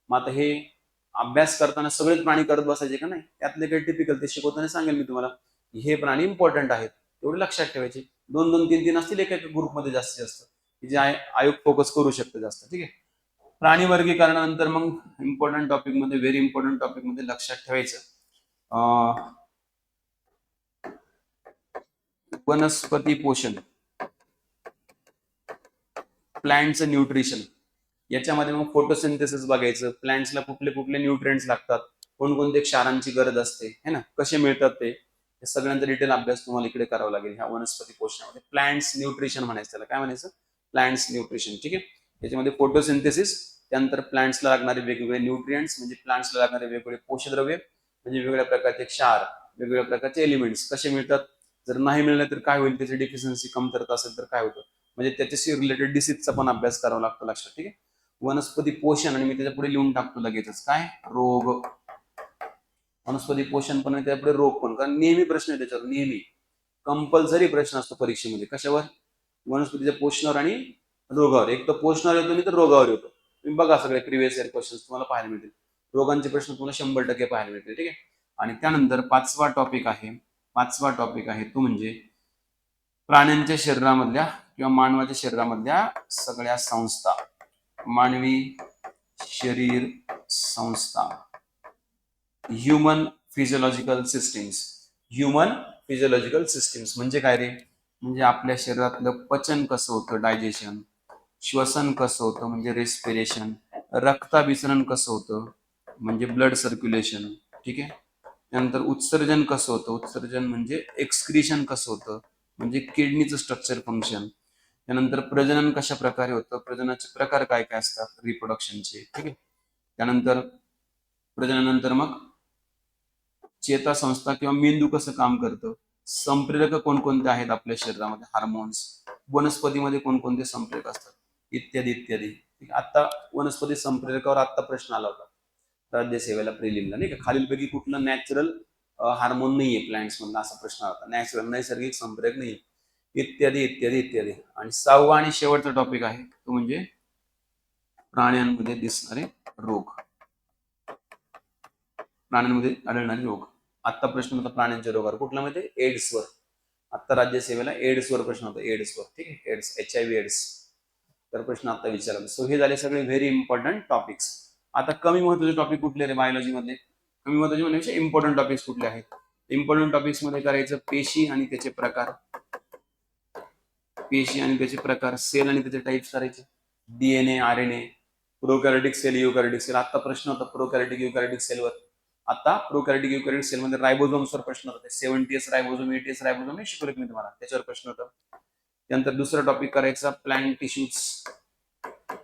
मग आता हे अभ्यास करताना सगळेच प्राणी करत बसायचे का नाही? त्यातले काही टिपिकल ते शिकवताना सांगेल मी तुम्हाला, हे प्राणी इम्पॉर्टंट आहेत एवढे लक्षात ठेवायचे. 2-2, 3-3 असतील एका ग्रुपमध्ये जास्तीत जास्त, जे आयोग फोकस करू शकतो जास्त. ठीक आहे. प्राणी वर्गीकरणानंतर मग इम्पॉर्टंट टॉपिक मध्ये, व्हेरी इम्पॉर्टंट टॉपिक मध्ये लक्षात ठेवायचं वनस्पती पोषण, प्लांटचं न्यूट्रिशन. याच्यामध्ये मग फोटोसिंथेसिस बघायचं, प्लांट्सला कुठले कुठले न्यूट्रिएंट्स लागतात, कोणकोणते क्षारांची गरज असते है ना, कसे मिळतात ते, हे सगळ्यांचा डिटेल अभ्यास तुम्हाला इकडे करावा लागेल ह्या वनस्पती पोषणामध्ये. प्लांट्स न्यूट्रिशन म्हणायचं त्याला, काय म्हणायचं? Plants nutrition. ठीक आहे. याच्यामध्ये फोटोसिंथेसिस, त्यानंतर प्लांट्सला लागणारे वेगवेगळे न्यूट्रिएंट्स म्हणजे प्लांट्सला लागणारे वेगवेगळे पोषकद्रव्य, म्हणजे वेगवेगळ्या प्रकारचे क्षार, वेगवेगळ्या प्रकारचे एलिमेंट्स कसे मिळतात, जर नाही मिळाले तर काय होईल, त्याची डिफिशियन्सी कमतरता असेल तर काय होतं, म्हणजे त्याच्याशी रिलेटेड डिसीजचा पण अभ्यास करावा लागतो लक्षात. ठीक आहे. वनस्पती पोषण, आणि मी त्याच्या पुढे लिहून टाकतो लगेचच काय? रोग. वनस्पती पोषण पण आणि त्यापुढे रोग पण, कारण नेहमी प्रश्न आहे त्याच्यावर, नेहमी कंपल्सरी प्रश्न असतो परीक्षेमध्ये. कशावर? वनस्पतीच्या पोषणावर आणि रोगावर. एक तर पोषणावर येतो नाही तर रोगावर येतो. तुम्ही बघा सगळे प्रिव्हियस इयर क्वेश्चन तुम्हाला पाहायला मिळतील. रोगांचे प्रश्न तुम्हाला 100% पाहायला मिळतील. ठीक आहे. आणि त्यानंतर पाचवा टॉपिक आहे तो म्हणजे प्राण्यांच्या शरीरामधल्या किंवा मानवाच्या शरीरामधल्या सगळ्या संस्था, मानवी शरीर संस्था, human physiological systems. Human physiological systems म्हणजे काय रे? म्हणजे आपल्या शरीरातलं पचन कसं होतं, डायजेशन, श्वसन कसं होतं म्हणजे रेस्पिरेशन, रक्ताभिसरण कसं होतं म्हणजे ब्लड सर्क्युलेशन. ठीक आहे. त्यानंतर उत्सर्जन कसं होतं, उत्सर्जन म्हणजे एक्सक्रिशन कसं होतं म्हणजे किडनीचं स्ट्रक्चर फंक्शन. त्यानंतर प्रजनन कशा प्रकारे होतं, प्रजननाचे प्रकार काय काय असतात रिप्रोडक्शनचे. ठीक आहे. त्यानंतर प्रजननानंतर मग चेतासंस्था किंवा मेंदू कसं काम करतं, संप्रेरक कोणकोणते आहेत आपल्या शरीरामध्ये, हार्मोन्स, वनस्पतीमध्ये कोणकोणते संप्रेरक असतात, इत्यादी इत्यादी. आता वनस्पती संप्रेरकावर आता प्रश्न आला होता राज्यसेवेला प्रिलिमला, नाही का? खालीलपैकी कुठलं नॅचरल हार्मोन नाहीये प्लांट्स मधला, असा प्रश्न आला होता. नॅचरल, नैसर्गिक संप्रेरक नाही, इत्यादी इत्यादी इत्यादी. आणि 6वा आणि शेवटचा टॉपिक आहे तो म्हणजे प्राण्यांमध्ये दिसणारे रोग, प्राण्यांमध्ये आढळणारे रोग. आता प्रश्न होता प्राण्यांच्या रोगावर, कुठला माहिती? एड्सवर. आता राज्यसेवेला एड्सवर प्रश्न होता, एड्सवर. ठीक आहे. एड्स, HIV एड्स, तर प्रश्न आता विचारला. सो हे झाले सगळे व्हेरी इम्पॉर्टंट टॉपिक्स. आता कमी महत्वाचे टॉपिक कुठले रे बायोलॉजी मधले? कमी महत्वाचे म्हणजे इम्पॉर्टंट टॉपिक्स कुठले आहेत? इम्पॉर्टंट टॉपिक्स मध्ये करायचं पेशी आणि त्याचे प्रकार, पेशी आणि त्याचे प्रकार, सेल आणि त्याचे टाइप्स करायचे, DNA, RNA, प्रोकॅरियोटिक सेल, युकॅरियोटिक सेल. आता प्रश्न होता प्रोकॅरियोटिक युकॅरियोटिक सेलवर. आता प्रोकॅरियोटिक युकॅरियोटिक सेल मध्ये रायबोझोम्सवर प्रश्न होते. 70S रायबोझोम, 80S रायबोझोम हे शिकवलं मी तुम्हाला, त्याच्यावर प्रश्न होता. त्यानंतर दुसरा टॉपिक करायचा प्लांट टिश्यूज,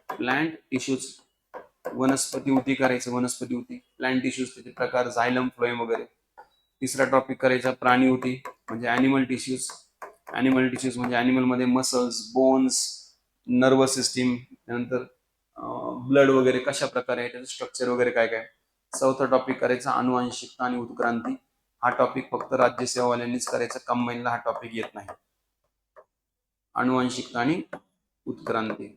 प्लांट टिश्यूज, वनस्पती उती करायचं, वनस्पती उती, प्लांट टिश्यूज त्याचे प्रकार, झायलम, फ्लोएम वगैरे. तिसरा टॉपिक करायचा प्राणी उती म्हणजे अॅनिमल टिश्यूज, अॅनिमल टिश्यूज म्हणजे अॅनिमल मध्ये मसल्स, बोन्स, नर्वस सिस्टीम, त्यानंतर ब्लड वगैरे कशा प्रकारे आहे, त्याचं स्ट्रक्चर वगैरे काय काय. चौथा टॉपिक करायचा अनुवांशिकता आणि उत्क्रांती. हा टॉपिक फक्त राज्यसेवावाल्यांनीच करायचा, कंबाईनला हा टॉपिक येत नाही. अनुवांशिकता आणि उत्क्रांती,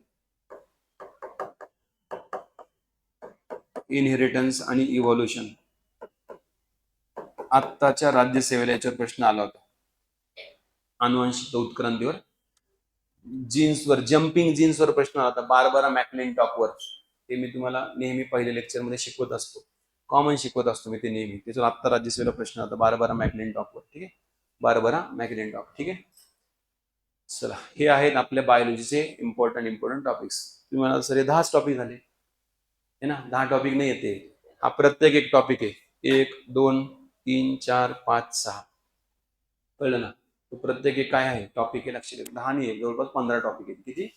इनहेरिटन्स आणि इव्हॉल्युशन. आत्ताच्या राज्यसेवेला याच्यावर प्रश्न आला होता, अनुवांशिकता उत्क्रांतीवर. जीन्सवर, जम्पिंग जीन्सवर प्रश्न आला होता, बार्बरा मॅक्लिंटॉकवर. ते मी तुम्हाला नेहमी पहिल्या लेक्चरमध्ये शिकवत असतो, कॉमन शिकवत असतो मी ते नेहमी. त्याच्यावर आत्ता राज्यसेवेला प्रश्न होता बार्बरा मॅक्लिंटॉकवर. ठीक आहे. बार्बरा मॅक्लिंटॉक. ठीक आहे. चला, हे आहेत आपल्या बायोलॉजीचे इम्पॉर्टंट टॉपिक्स. तुम्ही म्हणाल सर हे 10च टॉपिक झाले, है ना? 10 टॉपिक नाही येते, हा प्रत्येक एक टॉपिक आहे. 1, 2, 3, 4, 5, 6, कळलं ना? तो प्रत्येक एक काय आहे टॉपिक आहे, लक्ष द्या. 10 नाही आहे, जवळपास 15 टॉपिक आहेत. किती?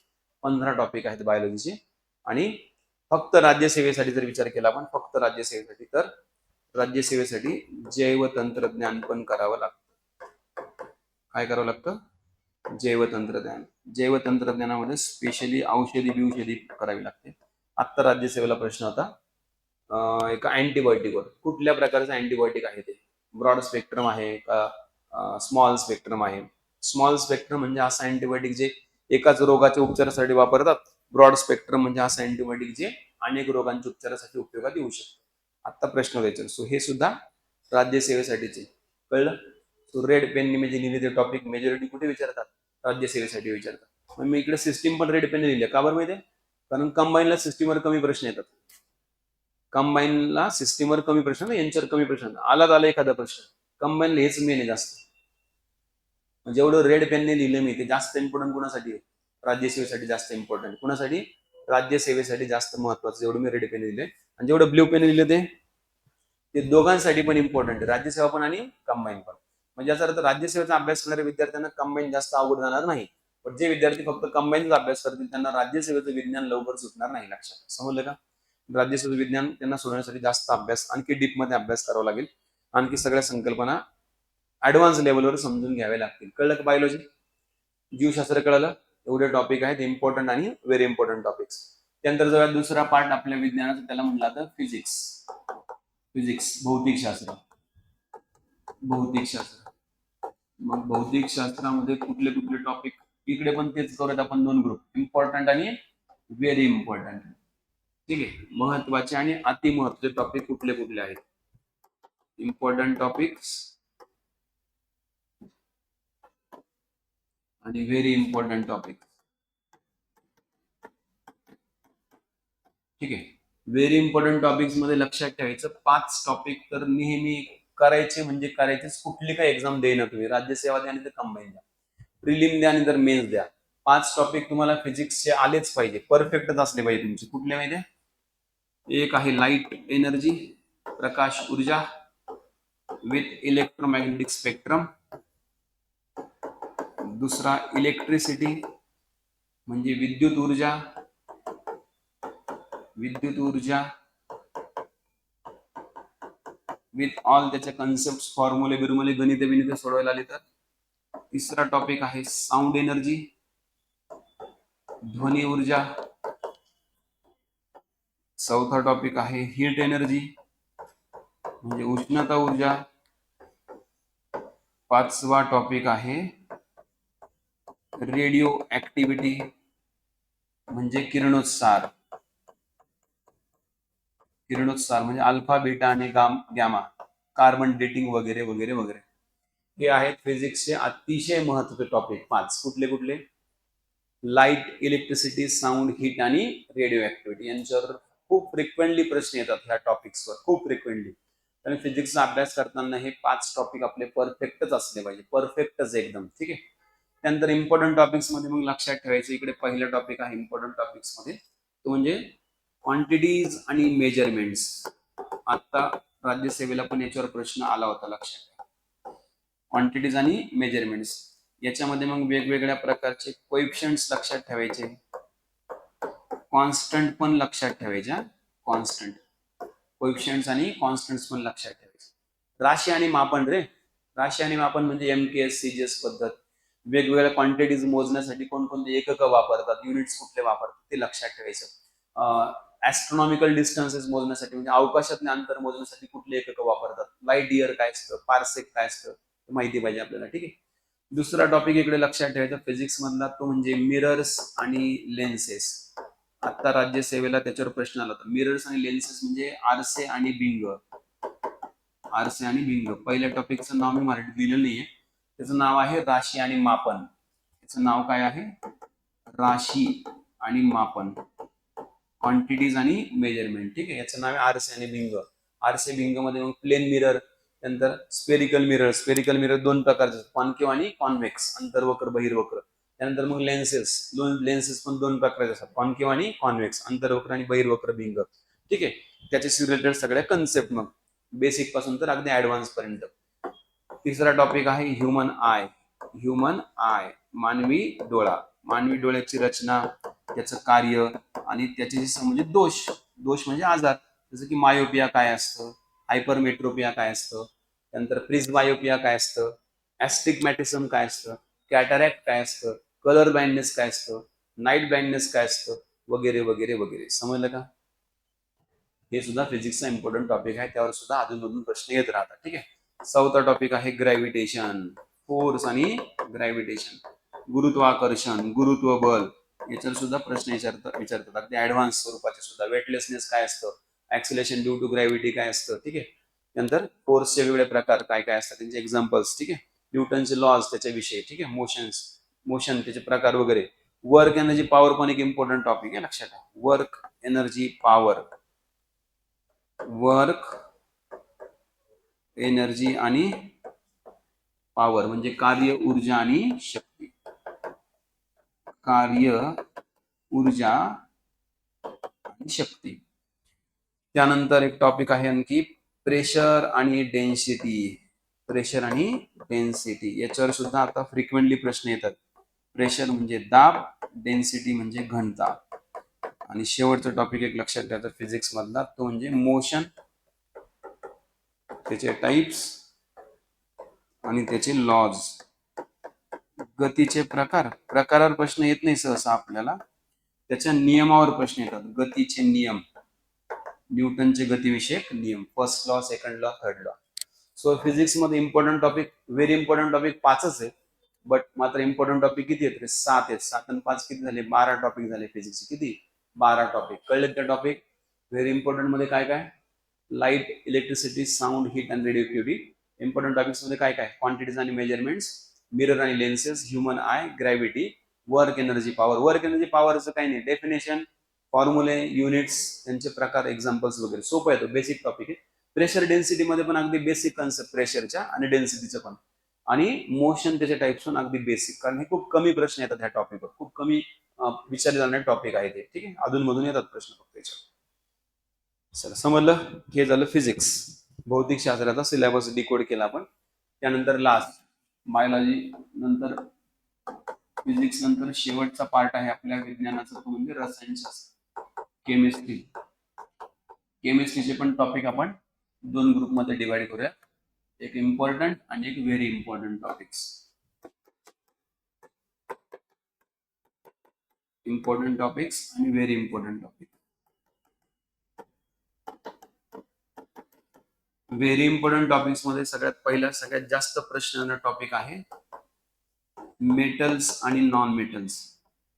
15 टॉपिक आहेत बायोलॉजीचे. आणि फक्त राज्यसेवेसाठी जर विचार केला आपण, फक्त राज्यसेवेसाठी, तर राज्यसेवेसाठी जैवतंत्रज्ञान पण करावं लागतं. काय करावं लागतं? जैवतंत्रज्ञान. जैवतंत्रज्ञानामध्ये स्पेशली औषधी बिवषधी करावी लागते. आत्ता राज्यसेवेला प्रश्न होता एका अँटीबायोटिकवर. कुठल्या प्रकारचं अँटीबायोटिक आहे ते? ब्रॉड स्पेक्ट्रम आहे का स्मॉल स्पेक्ट्रम आहे? स्मॉल स्पेक्ट्रम म्हणजे असं अँटीबायोटिक जे एकाच रोगाच्या उपचारासाठी वापरतात. ब्रॉड स्पेक्ट्रम म्हणजे असं अँटीबायोटिक जे अनेक रोगांच्या उपचारासाठी उपयोगात येऊ शकतं. आता प्रश्न द्यायचा. सो हे सुद्धा राज्यसेवेसाठीचे. कळलं? सो रेड पेनने म्हणजे लिहिले ते टॉपिक मेजॉरिटी कुठे विचारतात? राज्यसेवेसाठी विचारतात. मग मी इकडे सिस्टीम पण रेड पेनने लिहिले. का बरं माहिती आहे? कारण कंबाईनला सिस्टीमवर कमी प्रश्न येतात. कंबाईनला सिस्टीमवर कमी प्रश्न, यांच्यावर कमी प्रश्न आला एखादा प्रश्न. कंबाईनला हेच मेन आहे जास्त. जेवढं रेड पेनने लिहिलं मी ते जास्त इम्पॉर्टंट कुणासाठी आहे? राज्यसेवेसाठी जास्त इम्पॉर्टंट. कुणासाठी? राज्यसेवेसाठी जास्त महत्वाचं. जेवढं मी रेड पेन लिहिले आणि जेवढं ब्ल्यू पेन लिहिले ते दोघांसाठी पण इम्पॉर्टंट आहे. राज्यसेवा पण आणि कंबाईन पण. म्हणजे याचा अर्थ राज्यसेवेचा अभ्यास करणाऱ्या विद्यार्थ्यांना कंबाईन जास्त अवघड जाणार नाही. पण जे विद्यार्थी फक्त कंबाईनचा अभ्यास करतील त्यांना राज्यसेवेचं विज्ञान लवकर सुटणार नाही. लक्षात समजलं का? राज्यसेवेचं विज्ञान त्यांना सोडण्यासाठी जास्त अभ्यास, आणखी डीपमध्ये अभ्यास करावा लागेल. आणखी सगळ्या संकल्पना ऍडव्हान्स लेवलवर समजून घ्यावे लागतील. कळलं का? बायोलॉजी, जीवशास्त्र कळलं? एवढे टॉपिक आहेत इम्पॉर्टंट आणि व्हेरी इम्पॉर्टंट टॉपिक्स. त्यानंतर जेव्हा दुसरा पार्ट आपल्या विज्ञानाचा त्याला म्हटलं जातं फिजिक्स. फिजिक्स भौतिकशास्त्र. भौतिकशास्त्र. मग भौतिकशास्त्रामध्ये कुठले कुठले टॉपिक? इकडे पण तेच करूयात आपण, दोन ग्रुप, इम्पॉर्टंट आणि व्हेरी इम्पॉर्टंट. ठीक आहे. महत्वाचे आणि अतिमहत्वाचे टॉपिक कुठले कुठले आहेत? इम्पॉर्टंट टॉपिक्स आणि व्हेरी इम्पॉर्टंट टॉपिक. ठीक आहे. व्हेरी इम्पॉर्टंट टॉपिक्स मध्ये लक्षात ठेवायचं 5 टॉपिक तर नेहमी करायचे, म्हणजे करायचेच. कुठली काय एक्झाम देईना तुम्ही, राज्यसेवा द्या आणि तर कंबाईन द्या, प्रिलिम द्या आणि तर मेन्स द्या. 5 टॉपिक तुम्हाला फिजिक्सचे आलेच पाहिजे, परफेक्टच असले पाहिजे तुमचे. कुठले माहिती आहे? एक आहे लाईट एनर्जी, प्रकाश ऊर्जा विथ इलेक्ट्रोमॅग्नेटिक स्पेक्ट्रम. दुसरा इलेक्ट्रिसिटी म्हणजे विद्युत ऊर्जा. विद्युत ऊर्जा विथ ऑल त्याच्या कन्सेप्ट, फॉर्म्युले बिर्मुले, गणिते बिनिते सोडवायला आले तर. तिसरा टॉपिक आहे साऊंड एनर्जी, ध्वनी ऊर्जा. चौथा टॉपिक आहे हीट एनर्जी म्हणजे उष्णता ऊर्जा. पाचवा टॉपिक आहे रेडिओ ऍक्टिव्हिटी म्हणजे किरणोत्सार. किरणोत्सार म्हणजे अल्फा, बीटा आणि गॅमा, कार्बन डेटिंग वगैरे वगैरे वगैरे. हे आहेत फिजिक्सचे अतिशय महत्वाचे टॉपिक 5. कुठले कुठले? लाईट, इलेक्ट्रिसिटी, साऊंड, हीट आणि रेडिओ ऍक्टिव्हिटी. यांच्यावर खूप फ्रिक्वेंटली प्रश्न येतात ह्या टॉपिक्सवर, खूप फ्रिक्वेंटली. आणि फिजिक्सचा अभ्यास करताना हे 5 टॉपिक आपले परफेक्टच असले पाहिजे, परफेक्टच एकदम. ठीक आहे. त्यानंतर इम्पॉर्टंट टॉपिक्स मध्ये मग लक्षात ठेवायचं, इकडे पहिला टॉपिक आहे इम्पॉर्टंट टॉपिक्स मध्ये, तो म्हणजे क्वांटिटीज आणि मेजरमेंट्स. आता राज्यसेवेला पण याच्यावर प्रश्न आला होता, लक्षात ठेवा. क्वांटिटीज आणि मेजरमेंट्स याच्यामध्ये मग वेगवेगळ्या प्रकारचे कोएफिशियंट्स लक्षात ठेवायचे, कॉन्स्टंट पण लक्षात ठेवायच्या. कॉन्स्टंट, कोएफिशियंट्स आणि कॉन्स्टंट्स पण लक्षात ठेवायचे. राशी आणि मापन रे. राशी आणि मापन म्हणजे एमकेएस, सीजीएस पद्धत. वेगवेगळ्या क्वांटिटीज मोजण्यासाठी कोणकोणते एकक वापरतात, युनिट्स कुठले वापरतात ते लक्षात ठेवायचं. ऍस्ट्रॉनॉमिकल डिस्टन्सेस मोजण्यासाठी म्हणजे अवकाशातले अंतर मोजण्यासाठी कुठले एकक वापरतात, लाईट इयर काय असतं, पार्सेक काय असतं, माहिती पाहिजे आपल्याला. ठीक आहे. दुसरा टॉपिक इकडे लक्षात ठेवायचा फिजिक्स मधला, तो म्हणजे मिरर्स आणि लेन्सेस. आता राज्यसेवेला त्याच्यावर प्रश्न आला होता. मिरर्स आणि लेन्सेस म्हणजे आरसे आणि बिंग. आरसे आणि बिंग. पहिल्या टॉपिकचं नाव मी मराठीत लिहिलं नाहीये, त्याचं नाव आहे राशी आणि मापन. त्याचं नाव काय आहे? राशी आणि मापन, क्वांटिटीज आणि मेजरमेंट. ठीक आहे. याचं नाव आहे आरसे आणि बिंग. आरसे बिंग मध्ये मग प्लेन मिरर, त्यानंतर स्पेरिकल मिरर. स्पेरिकल मिरर दोन प्रकारचे, कॉन्केव्ह आणि कॉन्व्हेक्स, अंतर्वक्र बहिर्वक्र. त्यानंतर मग लेन्सेस, लेन्सेस पण दोन प्रकारचे असतात, कॉन्केव्ह आणि कॉन्व्हेक्स, अंतर्वक्र आणि बहिर्वक्र बिंग. ठीक आहे. त्याचे रिलेटेड सगळ्या कन्सेप्ट, मग बेसिक पासून तर अगदी ऍडव्हान्स पर्यंत. तिसरा टॉपिक आहे ह्युमन आय. ह्युमन आय मानवी डोळा. मानवी डोळ्याची रचना, त्याचं कार्य आणि त्याचे म्हणजे दोष. दोष म्हणजे आजार, जसं की मायोपिया काय असतं, हायपरमेट्रोपिया काय असतं, त्यानंतर प्रिझमायोपिया काय असतं, ऍस्टिग्मॅटिझम काय असतं, कॅटरॅक्ट काय असतं, कलर ब्लाइंडनेस काय असतं, नाईट ब्लाइंडनेस काय असतं, वगैरे वगैरे वगैरे. समजलं का? हे सुद्धा फिजिक्सचा इम्पॉर्टंट टॉपिक आहे, त्यावर सुद्धा अधूनमधून प्रश्न येत राहतात. ठीक आहे. चौथा टॉपिक आहे ग्रॅव्हिटेशन, फोर्स आणि ग्रॅव्हिटेशन, गुरुत्वाकर्षण, गुरुत्व बल, याच्यावर सुद्धा प्रश्न विचारतात. अगदी ऍडव्हान्स स्वरूपाचे सुद्धा. वेटलेसनेस काय असतं, ऍक्सिलेशन ड्यू टू ग्रॅव्हिटी काय असतं. ठीक आहे. नंतर फोर्सचे वेगवेगळे प्रकार काय काय असतात, त्यांचे एक्झाम्पल्स. ठीक आहे. न्यूटनचे लॉज त्याच्याविषयी. ठीक आहे. मोशन त्याचे प्रकार वगैरे. वर्क एनर्जी पॉवर पण एक इम्पॉर्टंट टॉपिक आहे, लक्षात ठेवा. Work energy power, work energy आणि पॉवर म्हणजे कार्य, ऊर्जा आणि शक्ती. कार्य, ऊर्जा आणि शक्ती. त्यानंतर एक टॉपिक आहे आणखी प्रेशर आणि डेन्सिटी. प्रेशर आणि डेन्सिटी याच्यावर सुद्धा आता फ्रिक्वेंटली प्रश्न येतात. प्रेशर म्हणजे दाब, डेन्सिटी म्हणजे घनता. आणि शेवटचा टॉपिक एक लक्षात घ्यायचा फिजिक्स मधला, तो म्हणजे मोशन, त्याचे टाइप्स आणि त्याचे लॉज. गतीचे प्रकारावर प्रश्न येत नाही सहसा आपल्याला, त्याच्या नियमावर प्रश्न येतात. गतीचे नियम, न्यूटनचे गतिविषयक नियम, first law, second law, third law. So physics मध्ये important topic, very important topic 5च आहे, बट मात्र इम्पॉर्टंट टॉपिक किती आहेत? 7 आहेत. 7 आणि 5 किती झाले? 12 टॉपिक झाले फिजिक्सचे. किती? 12 टॉपिक. कळले त्या टॉपिक? व्हेरी इम्पॉर्टंट मध्ये काय काय? लाईट, इलेक्ट्रिसिटी, साऊंड, हीट आणि रेडिओएक्टिव्हिटी. इम्पॉर्टंट टॉपिक्स मध्ये काय काय? क्वांटिटीज आणि मेजरमेंट्स, मिरर आणि lenses, human eye, gravity, work energy power. Work energy पॉवरचं काही नाही, डेफिनेशन, फॉर्म्युले, युनिट्स, त्यांचे प्रकार, एक्झाम्पल्स वगैरे. सोपं आहे, तो बेसिक टॉपिक आहे. प्रेशर डेन्सिटी मध्ये पण अगदी बेसिक कन्सेप्ट प्रेशरच्या आणि डेन्सिटीचं पण, आणि मोशन त्याच्या टाइप्स पण अगदी बेसिक, कारण हे खूप कमी प्रश्न येतात ह्या टॉपिकवर, खूप कमी विचारले जाणारे टॉपिक आहे ते. ठीक आहे. अधूनमधून येतात प्रश्न फक्त याच्यावर. चला, समजलं? हे झालं फिजिक्स, भौतिक शास्त्राचा सिलेबस डिकोड केला आपण. त्यानंतर लास्ट बायोलॉजी, नंतर फिजिक्स, नंतर शेवटचा पार्ट आहे आपल्या विज्ञानाचा, तो म्हणजे रसायनशास्त्र, केमिस्ट्री. केमिस्ट्रीचे पण टॉपिक आपण 2 ग्रुपमध्ये डिवाइड करूया, एक इम्पॉर्टंट आणि एक very important topics. Important topics आणि very important topic. Very important topics मध्ये सगळ्यात पहिला, सगळ्यात जास्त प्रश्न येणारा टॉपिक आहे मेटल्स आणि नॉन मेटल्स.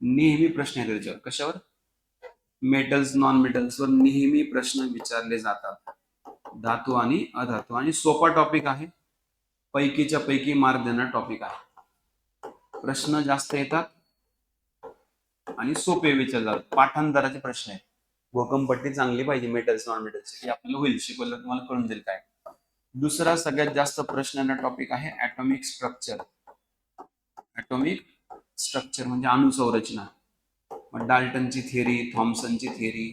नेहमी प्रश्न येतात त्याच्यावर. कशावर? मेटल्स, नॉन मेटल्स वर नेहमी प्रश्न विचारले जातात. धातू आणि अधातू. आणि सोपा टॉपिक आहे, पैकीच्या पैकी मार्क देणारा टॉपिक आहे. प्रश्न जास्त येतात आणि सोपे विचारतात. पाठांतराचे प्रश्न आहेत. भोकमपट्टी चांगली पाहिजे मेटल्स, नॉन मेटल्स, हे आपल्याला होईल शिकवलं, तुम्हाला कळून जाईल काय. दुसरा सगळ्यात जास्त प्रश्न येणारा टॉपिक आहे ऍटॉमिक स्ट्रक्चर. ऍटॉमिक स्ट्रक्चर म्हणजे अणुसंरचना. डाल्टनची थिअरी, थॉम्सनची theory,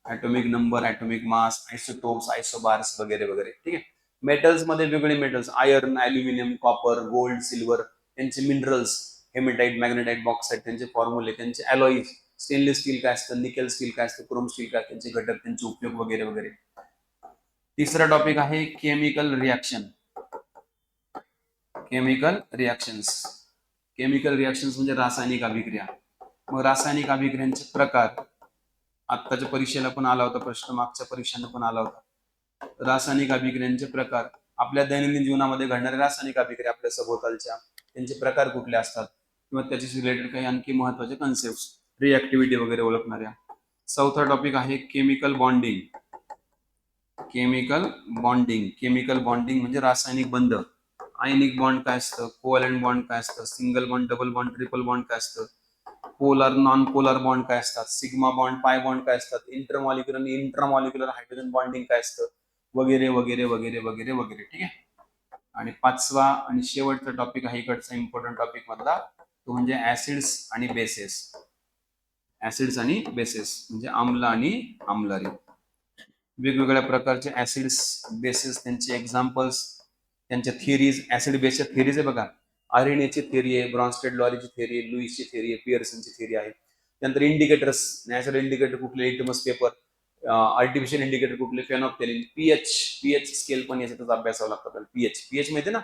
atomic number, atomic mass, isotopes, isobars वगैरे वगैरे. ठीक आहे. मेटल्स मध्ये वेगवेगळे metals, iron, aluminium, copper, gold, silver, त्यांचे मिनरल्स, हेमेटाइट, मॅग्नेटाइट, बॉक्साइट, त्यांचे फॉर्म्युले, त्यांचे अलॉईज, स्टेनलेस स्टील काय असतं, निकेल स्टील काय असतं, क्रोम स्टील काय, त्यांचे घटक, त्यांचे उपयोग वगैरे वगैरे. तिसरा टॉपिक आहे chemical reaction. Chemical reactions. Chemical reactions म्हणजे रासायनिक अभिक्रिया. मग रासायनिक अभिक्रियांचे प्रकार, आत्ताच्या परीक्षेला पण आला होता प्रश्न, मागच्या परीक्षेला पण आला होता. रासायनिक अभिक्रियांचे प्रकार, आपल्या दैनंदिन जीवनामध्ये घडणाऱ्या रासायनिक अभिक्रिया, आपल्या सभोवतालच्या, त्यांचे प्रकार कुठले असतात, किंवा त्याच्याशी रिलेटेड काही आणखी महत्वाचे कन्सेप्ट, रिॲक्टिव्हिटी वगैरे ओळखणाऱ्या. चौथा टॉपिक आहे chemical bonding. Chemical bonding. Chemical bonding म्हणजे रासायनिक बंध. आयनिक बॉन्ड काय असतं, कोव्हॅलेंट बॉन्ड काय असतं, single bond, double bond, triple bond काय असतं, पोलर, नॉन पोलर बॉन्ड काय असतात, सिग्मा बॉन्ड, पाय बॉन्ड काय असतात, इंटरमॉलिक्युलर आणि इंट्रामॉलिक्युलर हायड्रोजन बॉन्डिंग काय असतं, वगैरे वगैरे वगैरे वगैरे वगैरे. ठीक आहे. आणि पाचवा आणि शेवटचा टॉपिक आहे इकडचा इम्पॉर्टंट टॉपिक मधला, तो म्हणजे ऍसिड्स आणि बेसेस. ऍसिड्स आणि बेसेस म्हणजे आम्ल आणि आम्लरी. वेगवेगळ्या प्रकारचे ऍसिड्स, बेसेस, त्यांचे एक्झाम्पल्स, त्यांच्या थिअरीज. ऍसिड बेसच्या थिअरीज आहे बघा, आर्एनएची थिअरी आहे, ब्रॉन्स्टेड लॉरीची थिअरी आहे, लुईसची थिअरी आहे, पिअर्सनची थिअरी आहे. त्यानंतर इंडिकेटर्स, नॅचरल इंडिकेटर कुठले, लिटमस पेपर, आर्टिफिशियल इंडिकेटर कुठले, फेनॉप्थेलिन, पीएच स्केल पण याच्यातच अभ्यासावं लागतं आपल्याला. पीएच माहिती ना,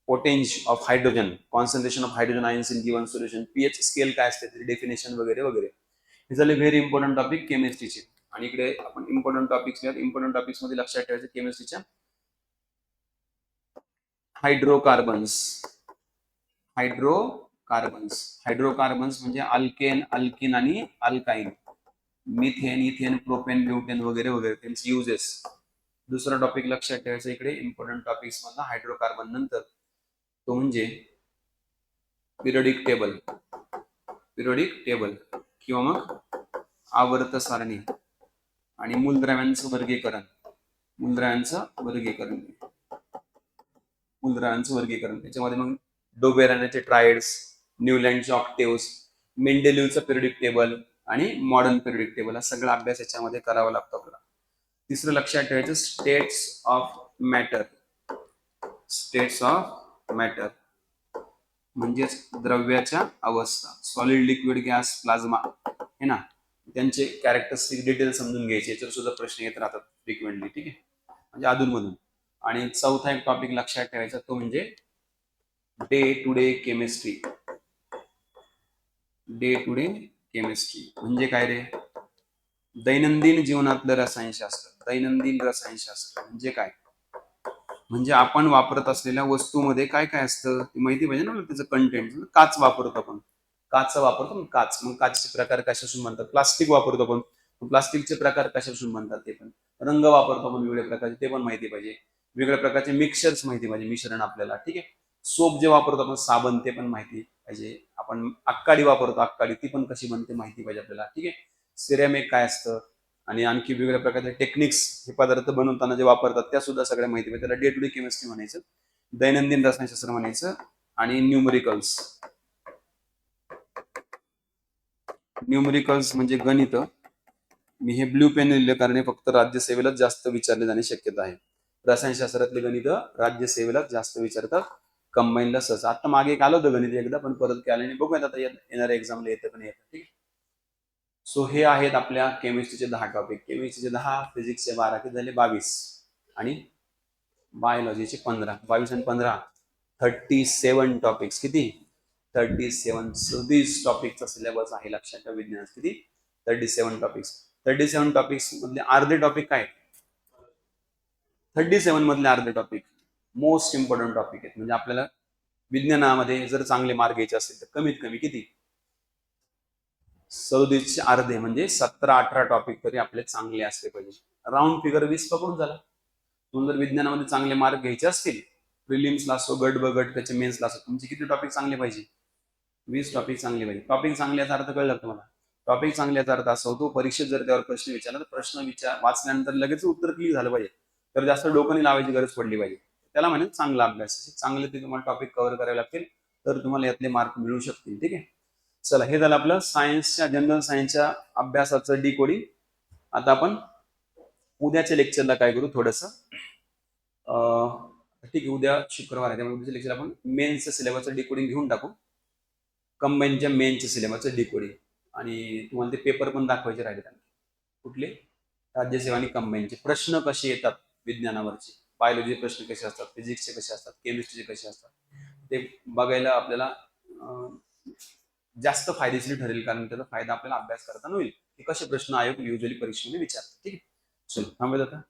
potenz of hydrogen, concentration of hydrogen ions in given solution. PH scale काय असते, त्याची डेफिनेशन वगैरे वगैरे. हे झाले व्हेरी इम्पॉर्टंट टॉपिक केमिस्ट्रीचे. आणि इकडे आपण इम्पॉर्टंट टॉपिक्स घेऊयात. इम्पॉर्टंट टॉपिक्स मध्ये लक्षात ठेवायचं केमिस्ट्रीच्या हायड्रोकार्बन्स. हायड्रोकार्बन्स म्हणजे अल्केन, अल्किन आणि alkyne. Methane, ethane, propane, butane वगैरे वगैरे त्यांचे युजेस. दुसरा टॉपिक लक्षात ठेवायचा इकडे इम्पॉर्टंट टॉपिक्स मधला हायड्रोकार्बन नंतर तो म्हणजे पिरियोडिक टेबल किंवा मग आवर्त सारणी आणि मूलद्रव्यांचं वर्गीकरण त्याच्यामध्ये मग डोबेरानेचे ट्रायड्स, न्यूलँडचे ऑक्टेव्स, मेंडेलिव्हचं पिरियोडिक टेबल आणि मॉडर्न पिरियोडिक टेबल हा सगळा अभ्यास याच्यामध्ये करावा लागतो आपल्याला. तिसरं लक्षात ठेवायचं स्टेट्स ऑफ मॅटर म्हणजेच द्रव्याच्या अवस्था, सॉलिड, लिक्विड, गॅस, प्लाझ्मा हे ना, त्यांचे कॅरेक्टरिस्टिक डिटेल समजून घ्यायचे. याच्यावर सुद्धा प्रश्न येत राहतात फ्रिक्वेंटली, ठीक आहे, म्हणजे अधूनमधून. आणि चौथा एक टॉपिक लक्षात ठेवायचा तो म्हणजे डे टू डे केमिस्ट्री म्हणजे काय रे? दैनंदिन जीवनातलं रसायनशास्त्र म्हणजे काय? म्हणजे आपण वापरत असलेल्या वस्तूमध्ये काय काय असतं ते माहिती पाहिजे ना, त्याचं कंटेंट. काच वापरतो आपण, काच. मग काचचे प्रकार कशापासून बनतात? प्लास्टिक वापरतो आपण, प्लास्टिकचे प्रकार कशापासून बनतात ते पण. रंग वापरतो आपण वेगवेगळ्या प्रकारचे, ते पण माहिती पाहिजे. वेगवेगळ्या प्रकारचे मिक्सचर्स माहिती पाहिजे, मिश्रण आपल्याला, ठीक आहे. सोप जे वापरतो आपण, साबण, ते पण माहिती पाहिजे. आपण अक्काडी वापरतो, ती पण कशी बनते माहिती पाहिजे आपल्याला, ठीक आहे. सिरेमिक काय असतं आणि आणखी वेगवेगळ्या प्रकारचे टेक्निक्स हे पदार्थ बनवताना जे वापरतात त्या सुद्धा सगळ्या माहिती पाहिजे. त्याला डे टू डे केमिस्ट्री म्हणायचं, दैनंदिन रसायनशास्त्र म्हणायचं. आणि न्यूमरिकल्स म्हणजे गणित. मी हे ब्ल्यू पेन लिहिलं कारण हे फक्त राज्यसेवेलाच जास्त विचारले जाण्याची शक्यता आहे. रसायनशास्त्रातले गणित राज्यसेवेलाच जास्त विचारतात, कंबाईनला सहसा. आता मागे एक आलं होतं गणित एकदा, पण परत काय आलं नाही. बघूयात आता येणाऱ्या एक्झामला येतं पण येतं, ठीक आहे. सो हे आहेत आपल्या केमिस्ट्रीचे 10 टॉपिक. केमिस्ट्रीचे 10, फिजिक्सचे 12, किती झाले? 22. आणि बायोलॉजीचे 15. 22 आणि 15 37 टॉपिक्स. किती? 37 टॉपिकचा सिलेबस आहे लक्षात ठेवा विज्ञानात. किती? 37 टॉपिक्स मधले अर्धे टॉपिक काय? 37 मधले अर्धे टॉपिक मोस्ट इम्पॉर्टंट टॉपिक आहेत. म्हणजे आपल्याला विज्ञानामध्ये जर चांगले मार्क घ्यायचे असतील तर कमीत कमी किती? 37चे अर्धे म्हणजे 17-18 टॉपिक तरी आपले चांगले असले पाहिजे. राऊंड फिगर 20 पकडून झाला. तुम्हाला जर विज्ञानामध्ये चांगले मार्क घ्यायचे असतील, प्रिलिम्सला असो, गट ब गट त्याचे मेन्सला असो, तुमचे किती टॉपिक चांगले पाहिजे? 20 टॉपिक चांगले पाहिजे. टॉपिक चांगले याचा अर्थ कळलं तुम्हाला? टॉपिक चांगले याचा अर्थ असा होतो, परीक्षेत जर त्यावर प्रश्न विचारला तर प्रश्न वाचल्यानंतर लगेच उत्तर क्लिक झालं पाहिजे, तर जास्त डोकं नाही लावायची गरज पडली पाहिजे. त्याला म्हणजे चांगला अभ्यास. चांगले ते तुम्हाला टॉपिक कव्हर करावे लागतील तर तुम्हाला यातले मार्क मिळू शकतील, ठीक आहे. चला, हे झालं आपलं सायन्सच्या, जनरल सायन्सच्या अभ्यासाचं डिकोडिंग. आता आपण उद्याच्या लेक्चरला काय करू, थोडस ठीक आहे, उद्या शुक्रवार आहे त्यामुळे उद्याच्या लेक्चर आपण मेन्सच्या सिलेबसचं डिकोडिंग घेऊन टाकू, कंबाईनच्या मेनच्या सिलेबसचं डिकोडिंग. आणि तुम्हाला ते पेपर पण दाखवायचे राहिले. कुठले? राज्यसेवा आणि कंबाईनचे प्रश्न कसे येतात विज्ञानावरचे, बायोलॉजीचे प्रश्न कसे असतात, फिजिक्सचे कसे असतात, केमिस्ट्रीचे कसे असतात, ते बघायला आपल्याला जास्त फायदेशीर ठरेल. कारण त्याचा फायदा आपल्याला अभ्यास करताना होईल की कसे प्रश्न आयोग युजली परीक्षेमध्ये विचारतात, ठीक आहे. चलो थांबूयात आता.